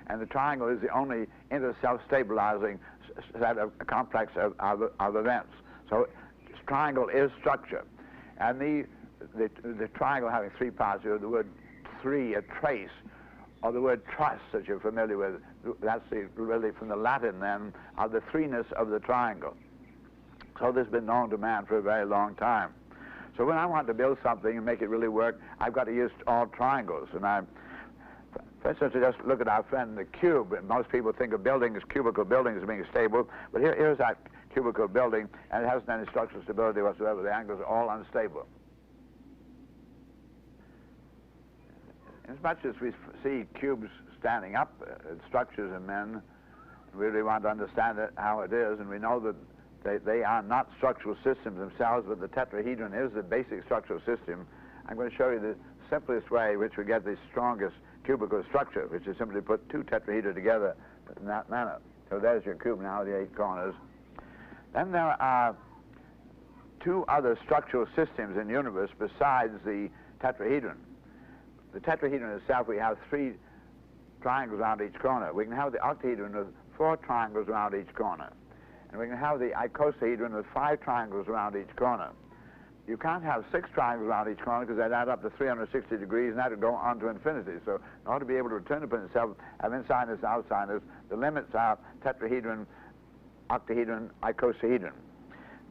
And the triangle is the only inter-self-stabilizing set of a complex of events. So triangle is structure. And the triangle having 3 parts, you have the word 3, a trace, or the word truss that you're familiar with. That's really from the Latin then, of the 3-ness of the triangle. So this has been known to man for a very long time. So when I want to build something and make it really work, I've got to use all triangles. And for instance, just look at our friend the cube. Most people think of buildings, cubical buildings, as being stable, but here's that cubical building, and it hasn't any structural stability whatsoever. The angles are all unstable. As much as we see cubes standing up, structures in men, we really want to understand how it is, and we know that they are not structural systems themselves, but the tetrahedron is the basic structural system. I'm going to show you the simplest way which we get the strongest cubical structure, which is simply put 2 tetrahedra together in that manner. So there's your cube now, the 8 corners. Then there are 2 other structural systems in the universe besides the tetrahedron. The tetrahedron itself, we have 3 triangles around each corner. We can have the octahedron with 4 triangles around each corner. And we can have the icosahedron with 5 triangles around each corner. You can't have 6 triangles around each corner because they'd add up to 360 degrees, and that would go on to infinity. So in order to be able to return upon itself, have insiders and outsiders, the limits are tetrahedron, octahedron, icosahedron.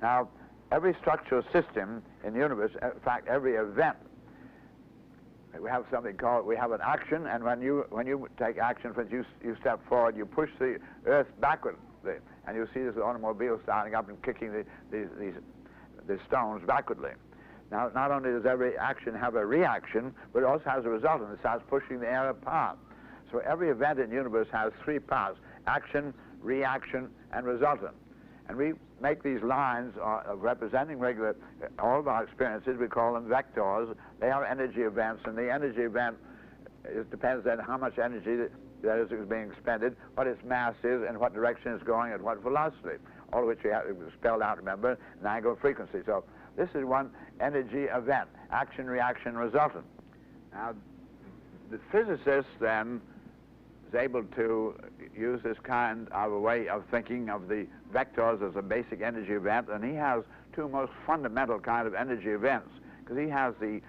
Now, every structural system in the universe, in fact, every event, we have something called, we have an action, and when you take action, for you step forward, you push the earth backward, and you see this automobile starting up and kicking these stones backwardly. Now, not only does every action have a reaction, but it also has a resultant. It starts pushing the air apart. So every event in the universe has three parts: action, reaction, and resultant. And we make these lines of representing all of our experiences. We call them vectors. They are energy events, and the energy event depends on how much energy that is being expended, what its mass is, and what direction it's going at what velocity, all of which we have spelled out, remember, in angular frequency. So this is one energy event: action, reaction, resultant. Now, the physicist then is able to use this kind of a way of thinking of the vectors as a basic energy event, and he has two most fundamental kind of energy events, because he has the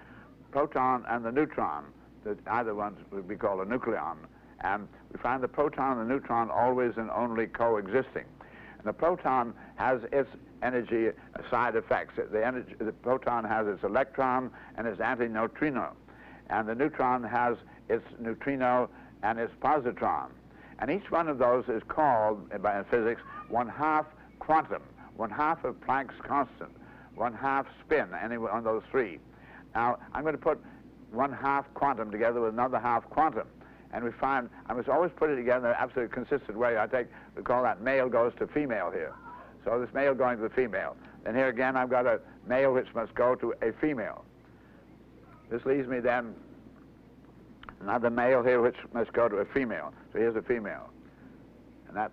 proton and the neutron, that either one would be called a nucleon, and we find the proton and the neutron always and only coexisting. And the proton has its energy side effects. The proton has its electron and its antineutrino, and the neutron has its neutrino and its positron. And each one of those is called, by physics, 1/2 quantum, 1/2 of Planck's constant, 1/2 spin, any one of those three. Now, I'm going to put 1/2 quantum together with another half quantum. And we find, I must always put it together in an absolutely consistent way. We call that male goes to female here. So this male going to the female. And here again, I've got a male which must go to a female. This leaves me then another male here which must go to a female. So here's a female. And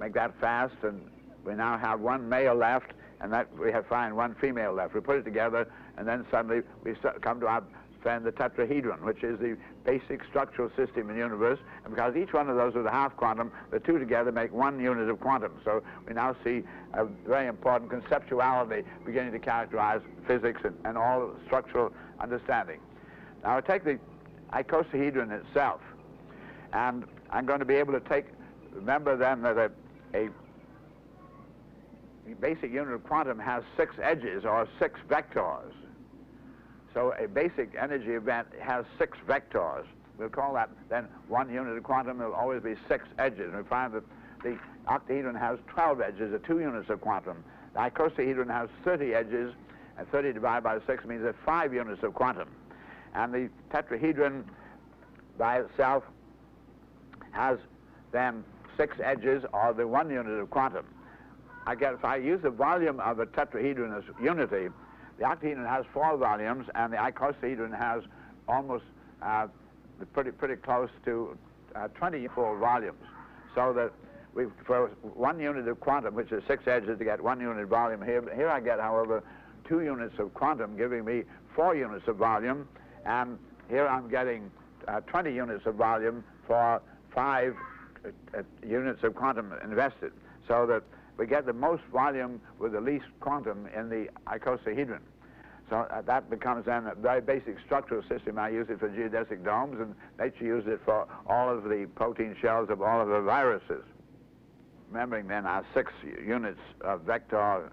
make that fast, and we now have one male left, and we find one female left. We put it together, and then suddenly we come to our friend the tetrahedron, which is the basic structural system in the universe. And because each one of those is a half quantum, the two together make one unit of quantum. So we now see a very important conceptuality beginning to characterize physics and all structural understanding. Now I take the icosahedron itself, and I'm going to be able to remember then that a basic unit of quantum has 6 edges, or 6 vectors. So a basic energy event has 6 vectors. We'll call that then one unit of quantum. There will always be 6 edges. And we find that the octahedron has 12 edges, or 2 units of quantum. The icosahedron has 30 edges, and 30 divided by 6 means that 5 units of quantum. And the tetrahedron by itself has then 6 edges, or the 1 unit of quantum. If I use the volume of a tetrahedron as unity, the octahedron has 4 volumes, and the icosahedron has almost pretty close to 24 volumes. So that for 1 unit of quantum, which is 6 edges, to get 1 unit volume here I get, however, 2 units of quantum, giving me 4 units of volume, and here I'm getting 20 units of volume for 5 units of quantum invested, so that we get the most volume with the least quantum in the icosahedron. So that becomes then a very basic structural system. I use it for geodesic domes, and nature uses it for all of the protein shells of all of the viruses. Remembering then our 6 units of vector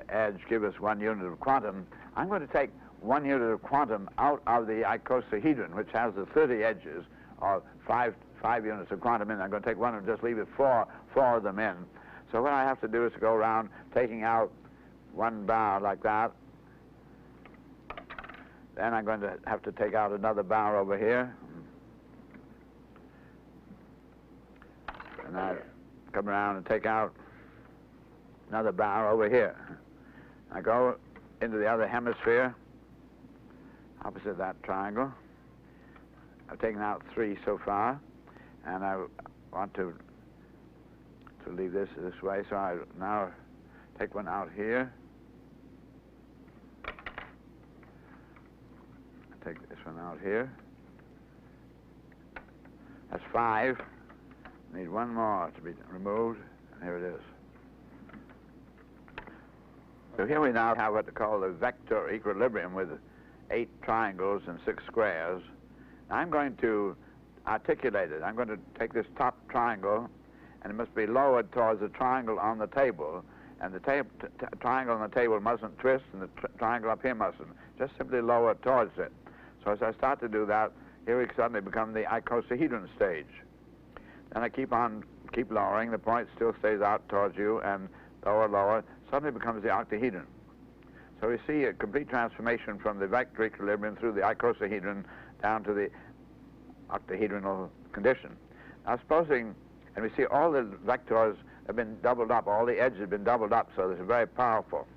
edge give us 1 unit of quantum, I'm going to take 1 unit of quantum out of the icosahedron, which has the 30 edges, or 5 units of quantum in. I'm going to take one and just leave it 4 of them in. So what I have to do is to go around taking out 1 bar like that. Then I'm going to have to take out another bar over here. And I come around and take out another bar over here. I go into the other hemisphere, opposite that triangle. I've taken out 3 so far, and I want to leave this way, so I now take one out here. I take this one out here. That's 5. Need 1 more to be removed, and here it is. So here we now have what they call the vector equilibrium with 8 triangles and 6 squares. Now I'm going to articulate it. I'm going to take this top triangle, and it must be lowered towards the triangle on the table, and the triangle on the table mustn't twist, and the triangle up here mustn't. Just simply lower towards it. So So as I start to do that, here we suddenly become the icosahedron stage. Then I keep lowering, the point still stays out towards you, and lower, suddenly becomes the octahedron. So we see a complete transformation from the vector equilibrium through the icosahedron down to the octahedronal condition. Now supposing, and we see all the vectors have been doubled up, all the edges have been doubled up, so this is very powerful.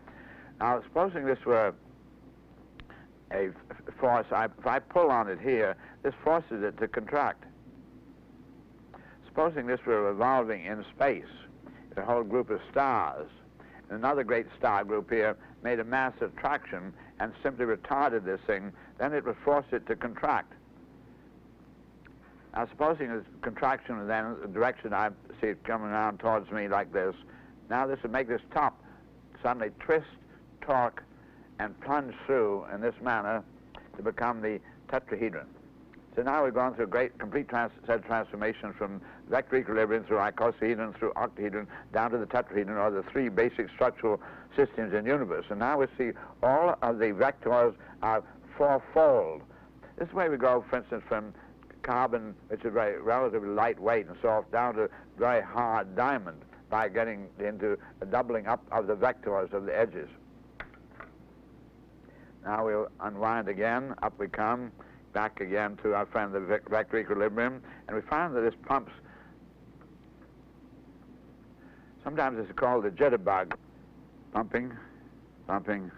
Now supposing this were a force, if I pull on it here, this forces it to contract. Supposing this were revolving in space, a whole group of stars, and another great star group here made a mass attraction and simply retarded this thing, then it would force it to contract. Now supposing this contraction, then the direction I see it coming around towards me like this, now this would make this top suddenly twist, torque, and plunge through in this manner to become the tetrahedron. So now we've gone through a great, complete set transformation from vector equilibrium through icosahedron, through octahedron, down to the tetrahedron, or the three basic structural systems in the universe. And now we see all of the vectors are fourfold. This is the way we go, for instance, from carbon, which is very relatively lightweight and soft, down to very hard diamond by getting into a doubling up of the vectors of the edges. Now we'll unwind again, up we come, back again to our friend the vector equilibrium, and we find that this pumps, sometimes it's called the jitterbug, pumping, pumping,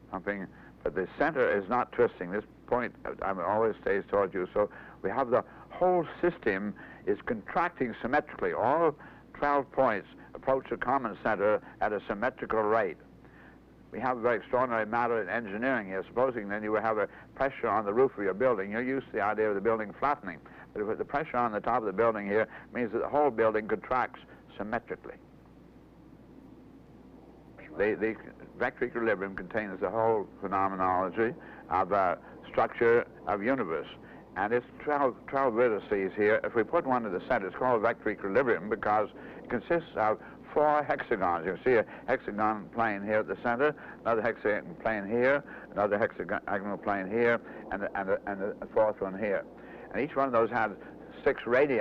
pumping, but the center is not twisting. This point always stays towards you, so we have the whole system is contracting symmetrically. All 12 points approach a common center at a symmetrical rate. We have a very extraordinary matter in engineering here. Supposing then you would have a pressure on the roof of your building, you're used to the idea of the building flattening. But if the pressure on the top of the building here means that the whole building contracts symmetrically. The vector equilibrium contains the whole phenomenology of structure of universe. And it's 12 vertices here. If we put one in the center, it's called vector equilibrium because it consists of 4 hexagons. You see a hexagon plane here at the center, another hexagon plane here, another hexagonal plane here, and a fourth one here. And each one of those has 6 radii.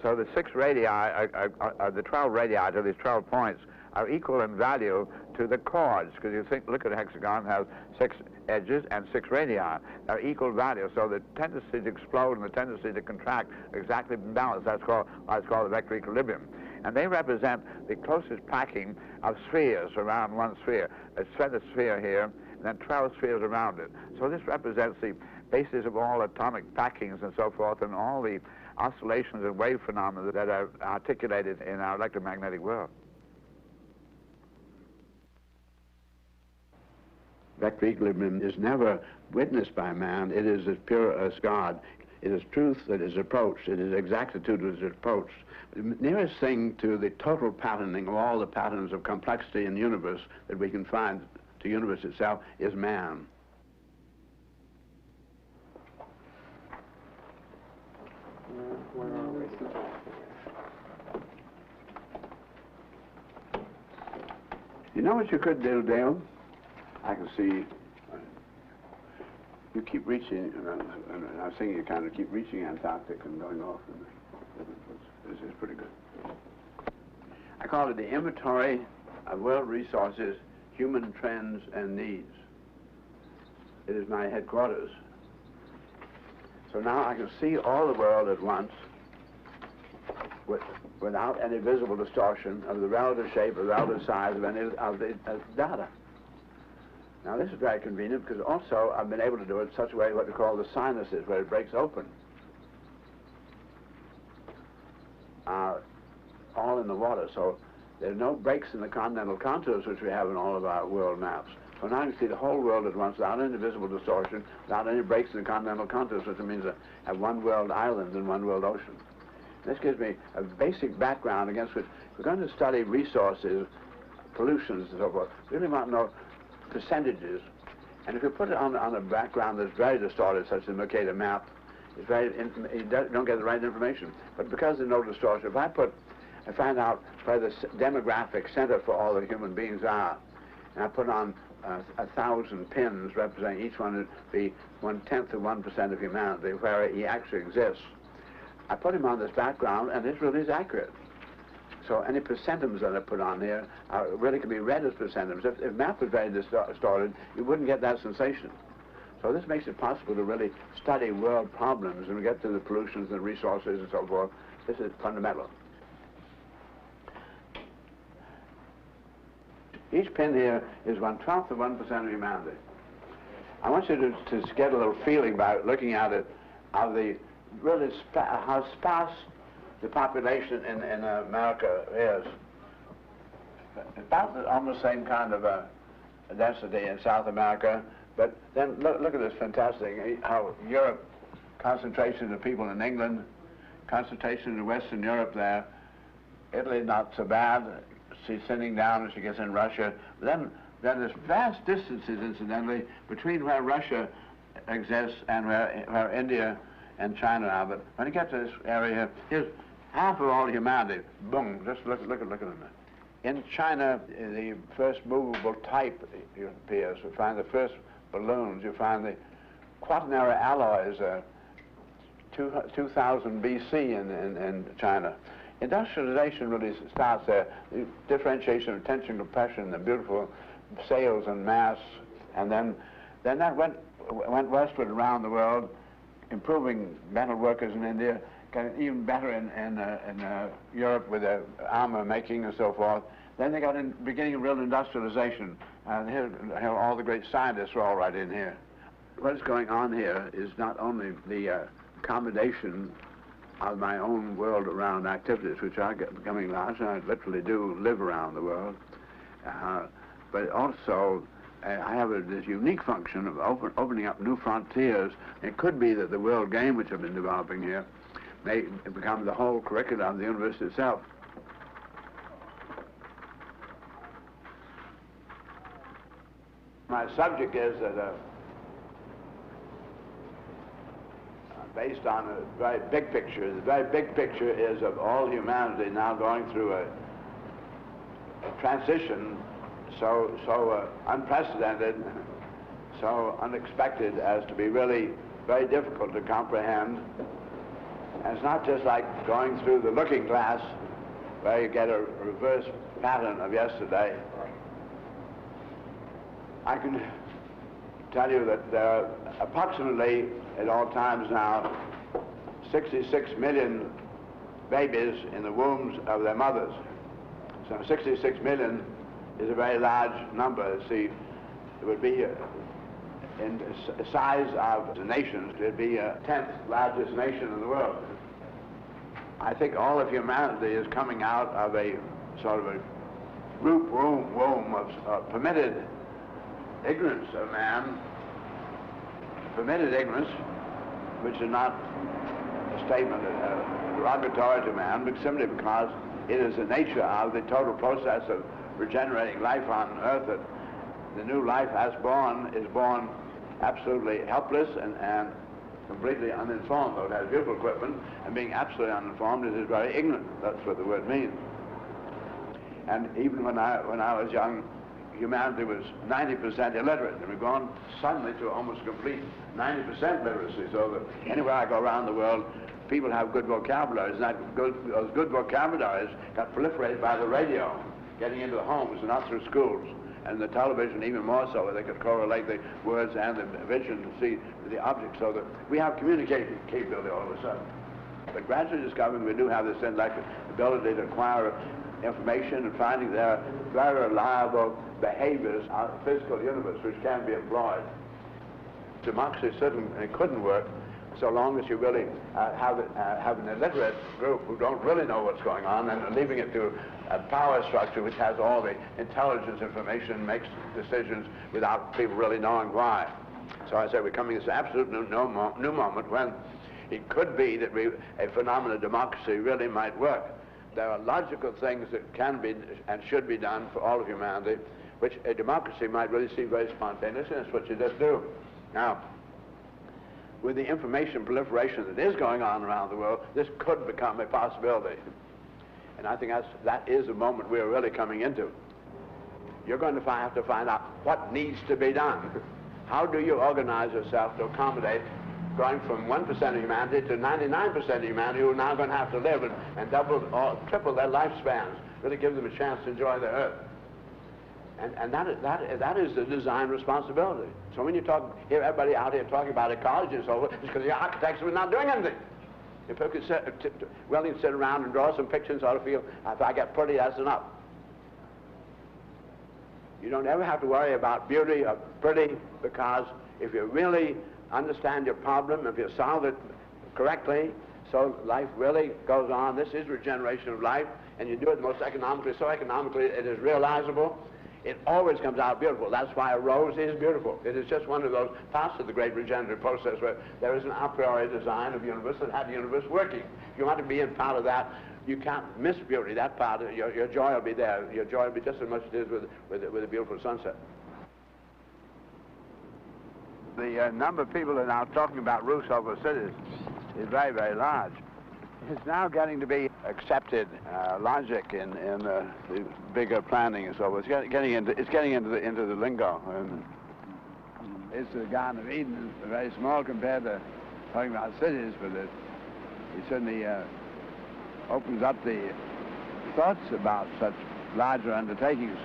So the 6 radii, the 12 radii to these 12 points are equal in value to the chords, because you think, look at a hexagon, has 6 edges and 6 radii. They're equal value, so the tendency to explode and the tendency to contract are exactly balanced. That's why it's called the vector equilibrium. And they represent the closest packing of spheres around one sphere. A feather sphere here, and then 12 spheres around it. So this represents the basis of all atomic packings and so forth, and all the oscillations and wave phenomena that are articulated in our electromagnetic world. Vector equilibrium is never witnessed by man. It is as pure as God. It is truth that is approached. It is exactitude that is approached. The nearest thing to the total patterning of all the patterns of complexity in the universe that we can find to the universe itself is man. You know what you could do, Dale? I can see you keep reaching, and I was thinking you kind of keep reaching Antarctic and going off. And this is pretty good. I call it the inventory of world resources, human trends, and needs. It is my headquarters. So now I can see all the world at once without any visible distortion of the relative shape or relative size of any of the data. Now this is very convenient because also I've been able to do it in such a way what we call the sinuses, where it breaks open. All in the water, so there are no breaks in the continental contours which we have in all of our world maps. So now you can see the whole world at once without any visible distortion, without any breaks in the continental contours, which means I have one world island and one world ocean. This gives me a basic background against which we're going to study resources, pollutions and so forth. We really want to know percentages, and if you put it on a background that's very distorted, such as the Mercator map, it's you don't get the right information. But because there's no distortion, if I find out where the demographic center for all the human beings are, and I put on 1,000 pins representing each one would be 1/10 of 1% of humanity, where he actually exists. I put him on this background, and this really is accurate. So any percentims that I put on here really can be read as percentims. If math was very distorted, you wouldn't get that sensation. So this makes it possible to really study world problems and get to the pollutions and resources and so forth. This is fundamental. Each pin here is 1/12 of 1% of humanity. I want you to get a little feeling by looking at it of the really how sparse the population in America is. About almost the same kind of density in South America, but then look at this fantastic, how Europe, concentration of people in England, concentration in Western Europe there, Italy not so bad, she's thinning down as she gets in Russia. Then there's vast distances, incidentally, between where Russia exists and where India and China are. But when you get to this area here, here's half of all humanity. Boom, just look at them. In China, the first movable type appears. You find the first balloons. You find the quaternary alloys, 2000 BC in China. Industrialization really starts there. The differentiation of tension, compression, the beautiful sails and masts, and then that went westward around the world, improving metal workers in India, getting even better in Europe with their armor making and so forth. Then they got in beginning of real industrialization. Here all the great scientists are all right in here. What is going on here is not only the accommodation of my own world around activities, which are becoming large, and I literally do live around the world, but also I have this unique function of opening up new frontiers. It could be that the world game which I've been developing here may become the whole curriculum of the university itself. My subject is that based on a very big picture. The very big picture is of all humanity now going through a transition so unprecedented, so unexpected as to be really very difficult to comprehend. And it's not just like going through the looking glass where you get a reverse pattern of yesterday. I can tell you that there are approximately, at all times now, 66 million babies in the wombs of their mothers. So 66 million is a very large number. See, it would be in the size of the nations, it would be a 10th largest nation in the world. I think all of humanity is coming out of a sort of a group womb of permitted ignorance of man, permitted ignorance, which is not a statement derogatory to man, but simply because it is the nature of the total process of regenerating life on earth, that the new life is born absolutely helpless and completely uninformed, though it has beautiful equipment, and being absolutely uninformed, it is very ignorant. That's what the word means. And even when I was young, humanity was 90% illiterate, and we've gone suddenly to almost complete 90% literacy, so that anywhere I go around the world, people have good vocabularies, and those good vocabularies got proliferated by the radio, getting into the homes and not through schools, and the television even more so, where they could correlate the words and the vision to see the objects, so that we have communication capability all of a sudden. But gradually discovering we do have this intellectual ability to acquire information and finding there are very reliable behaviors out of the physical universe which can be employed. Democracy certainly couldn't work so long as you really have an illiterate group who don't really know what's going on and leaving it to a power structure which has all the intelligence information, makes decisions without people really knowing why. So I say we're coming to this absolute new moment when it could be that a phenomenon of democracy really might work. There are logical things that can be and should be done for all of humanity, which a democracy might really see very spontaneously, and that's what you just do. Now, with the information proliferation that is going on around the world, this could become a possibility. And I think that is a moment we are really coming into. you're going to have to find out what needs to be done. How do you organize yourself to accommodate going from 1% of humanity to 99% of humanity who are now going to have to live and double or triple their lifespans, really give them a chance to enjoy the earth. And that is the design responsibility. So when you hear everybody out here talking about ecology and so forth, it's because the architects are not doing anything. If people could sit around and draw some pictures, I ought to feel, if I get pretty, that's enough. You don't ever have to worry about beauty or pretty, because if you really understand your problem, if you solve it correctly, so life really goes on. This is regeneration of life, and you do it most economically, so economically it is realizable. It always comes out beautiful. That's why a rose is beautiful. It is just one of those parts of the great regenerative process where there is an a priori design of the universe that had the universe working. If you want to be in part of that, you can't miss beauty. That part, your joy will be there. Your joy will be just as much as it is with a beautiful sunset. The number of people that are now talking about roofs over cities is very, very large. It's now getting to be accepted logic in the bigger planning and so forth. It's getting into the lingo. And it's the Garden of Eden. It's very small compared to talking about cities, but it certainly opens up the thoughts about such larger undertakings.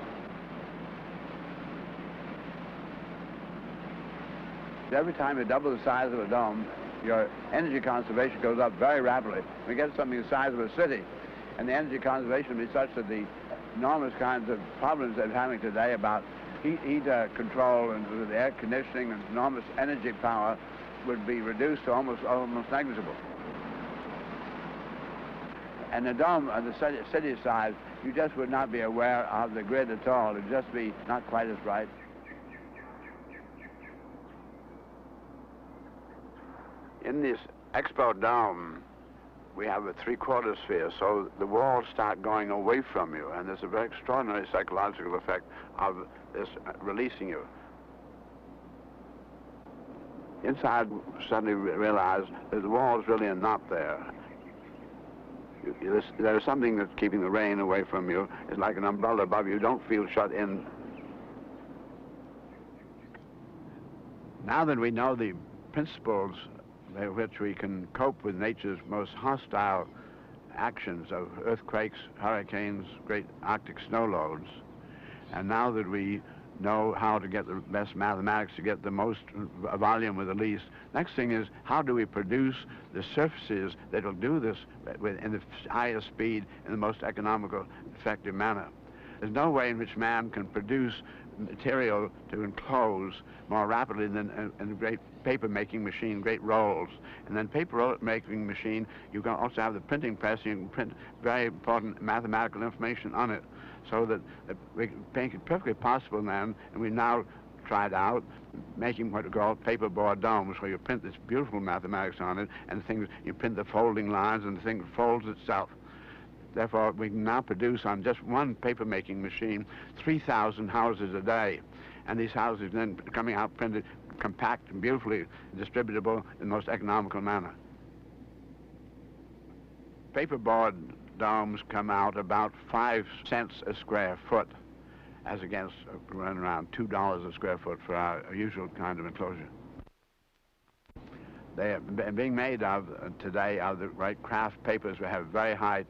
Every time you double the size of a dome, your energy conservation goes up very rapidly. We get something the size of a city, and the energy conservation will be such that the enormous kinds of problems that we're having today about heat control and with air conditioning and enormous energy power would be reduced to almost negligible. And the dome on the city side, you just would not be aware of the grid at all. It would just be not quite as bright. In this expo dome, we have a three-quarter sphere, so the walls start going away from you, and there's a very extraordinary psychological effect of this releasing you. Inside, suddenly realize that the walls really are not there. There's something that's keeping the rain away from you. It's like an umbrella above you. You don't feel shut in. Now that we know the principles by which we can cope with nature's most hostile actions of earthquakes, hurricanes, great Arctic snow loads, and now that we know how to get the best mathematics to get the most volume with the least, next thing is how do we produce the surfaces that will do this in the highest speed in the most economical, effective manner. There's no way in which man can produce material to enclose more rapidly than a great paper-making machine, great rolls. And then paper-making machine, you can also have the printing press, you can print very important mathematical information on it, so that we can make it perfectly possible then, and we now tried out making what we call paperboard domes, where you print this beautiful mathematics on it, and you print the folding lines, and the thing folds itself. Therefore, we can now produce on just one paper-making machine 3,000 houses a day. And these houses then coming out printed compact and beautifully distributable in the most economical manner. Paperboard domes come out about 5 cents a square foot, as against running around $2 a square foot for our usual kind of enclosure. They are being made of today of the right craft papers. We have very high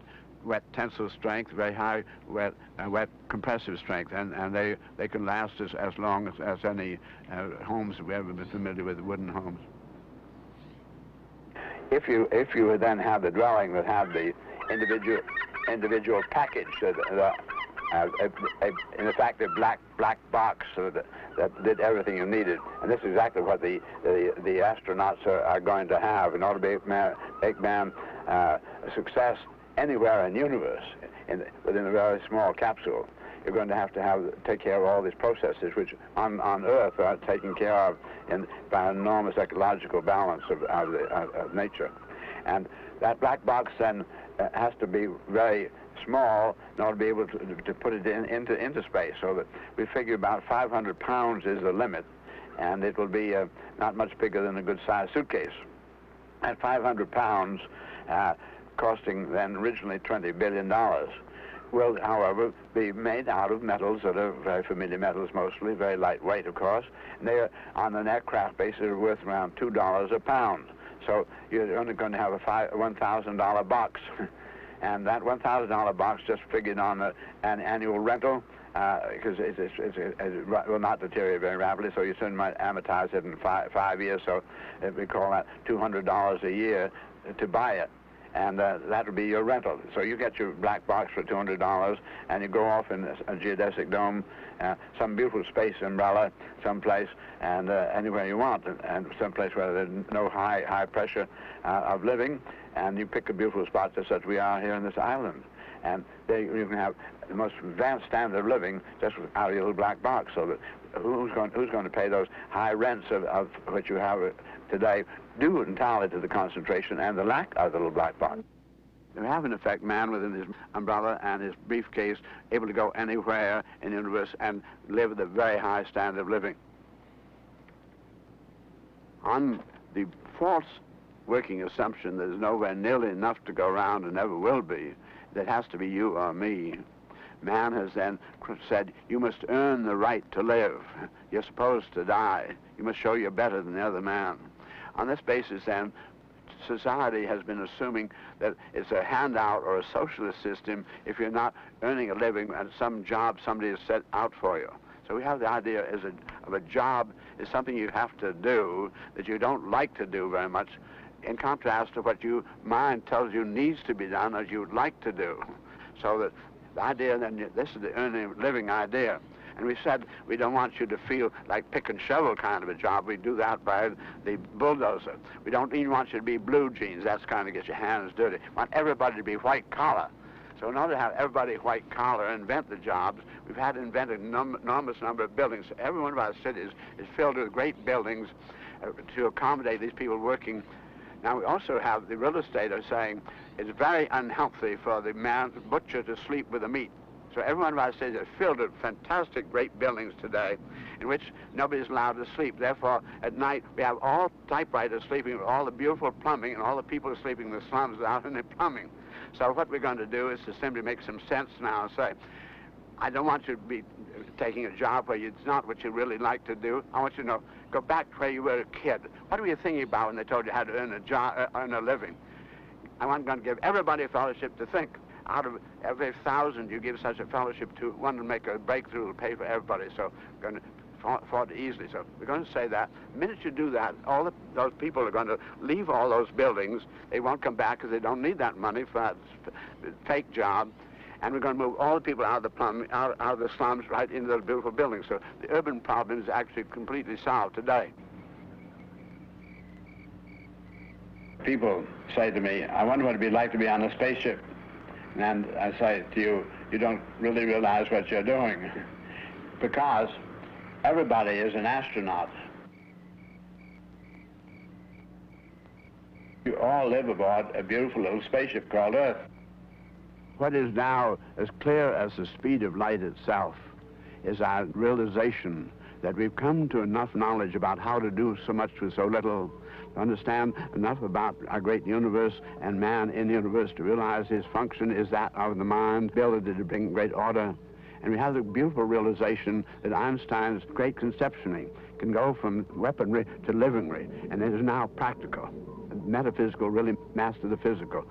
wet tensile strength, very high wet compressive strength, and they can last as long as any homes we've ever been familiar with, wooden homes. If you would then have the dwelling that had the individual package, in effect a black box that did everything you needed, and this is exactly what the astronauts are going to have in order to make man a success anywhere in the universe, within a very small capsule. You're going to take care of all these processes which on Earth are taken care of by an enormous ecological balance of nature. And that black box then has to be very small in order to be able to put it into space, so that we figure about 500 pounds is the limit, and it will be not much bigger than a good-sized suitcase. At 500 pounds, costing then originally $20 billion, will, however, be made out of metals that are very familiar metals mostly, very lightweight, of course. And they are, on an aircraft basis, are worth around $2 a pound. So you're only going to have a $1,000 box. And that $1,000 box just figured on an annual rental, because it will not deteriorate very rapidly, so you soon might amortize it in five years. So we call that $200 a year to buy it. And that would be your rental. So you get your black box for $200, and you go off in a geodesic dome, some beautiful space umbrella, someplace, and anywhere you want, and someplace where there's no high pressure of living, and you pick a beautiful spot just as we are here in this island. And there you can have the most advanced standard of living just out of your little black box. So that who's going to pay those high rents of which you have today, due entirely to the concentration and the lack of the little black box. We have, in effect, man within his umbrella and his briefcase, able to go anywhere in the universe and live at a very high standard of living. On the false working assumption that there's nowhere nearly enough to go around and never will be, that has to be you or me, man has then said, you must earn the right to live. You're supposed to die. You must show you're better than the other man. On this basis, then, society has been assuming that it's a handout or a socialist system if you're not earning a living at some job somebody has set out for you. So we have the idea of a job is something you have to do that you don't like to do very much, in contrast to what your mind tells you needs to be done as you'd like to do. So that the idea, then, this is the earning living idea. And we said we don't want you to feel like pick and shovel kind of a job. We do that by the bulldozer. We don't even want you to be blue jeans. That's kind of gets your hands dirty. We want everybody to be white collar. So in order to have everybody white collar invent the jobs, we've had to invent an enormous number of buildings. So every one of our cities is filled with great buildings to accommodate these people working. Now, we also have the real estate are saying it's very unhealthy for the butcher to sleep with the meat. So every one of our cities are filled with fantastic, great buildings today in which nobody's allowed to sleep. Therefore, at night, we have all typewriters sleeping with all the beautiful plumbing and all the people sleeping in the slums without any plumbing. So what we're going to do is to simply make some sense now and say, I don't want you to be taking a job where it's not what you really like to do. I want you to know, go back to where you were a kid. What were you thinking about when they told you how to earn a living? I'm going to give everybody a fellowship to think. Out of every 1,000 you give such a fellowship to, one will make a breakthrough, will pay for everybody. So we're going to afford it easily. So we're going to say that. The minute you do that, those people are going to leave all those buildings. They won't come back because they don't need that money for that fake job. And we're going to move all the people out of the slums right into those beautiful buildings. So the urban problem is actually completely solved today. People say to me, I wonder what it'd be like to be on a spaceship. And I say to you, you don't really realize what you're doing. Because everybody is an astronaut. You all live aboard a beautiful little spaceship called Earth. What is now as clear as the speed of light itself is our realization that we've come to enough knowledge about how to do so much with so little, to understand enough about our great universe and man in the universe to realize his function is that of the mind, ability to bring great order. And we have the beautiful realization that Einstein's great conceptioning can go from weaponry to livingry, and it is now practical. Metaphysical really master the physical.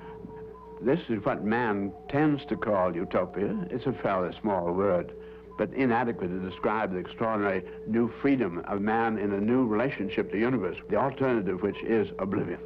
This is what man tends to call utopia. It's a fairly small word, but inadequate to describe the extraordinary new freedom of man in a new relationship to the universe, the alternative which is oblivion.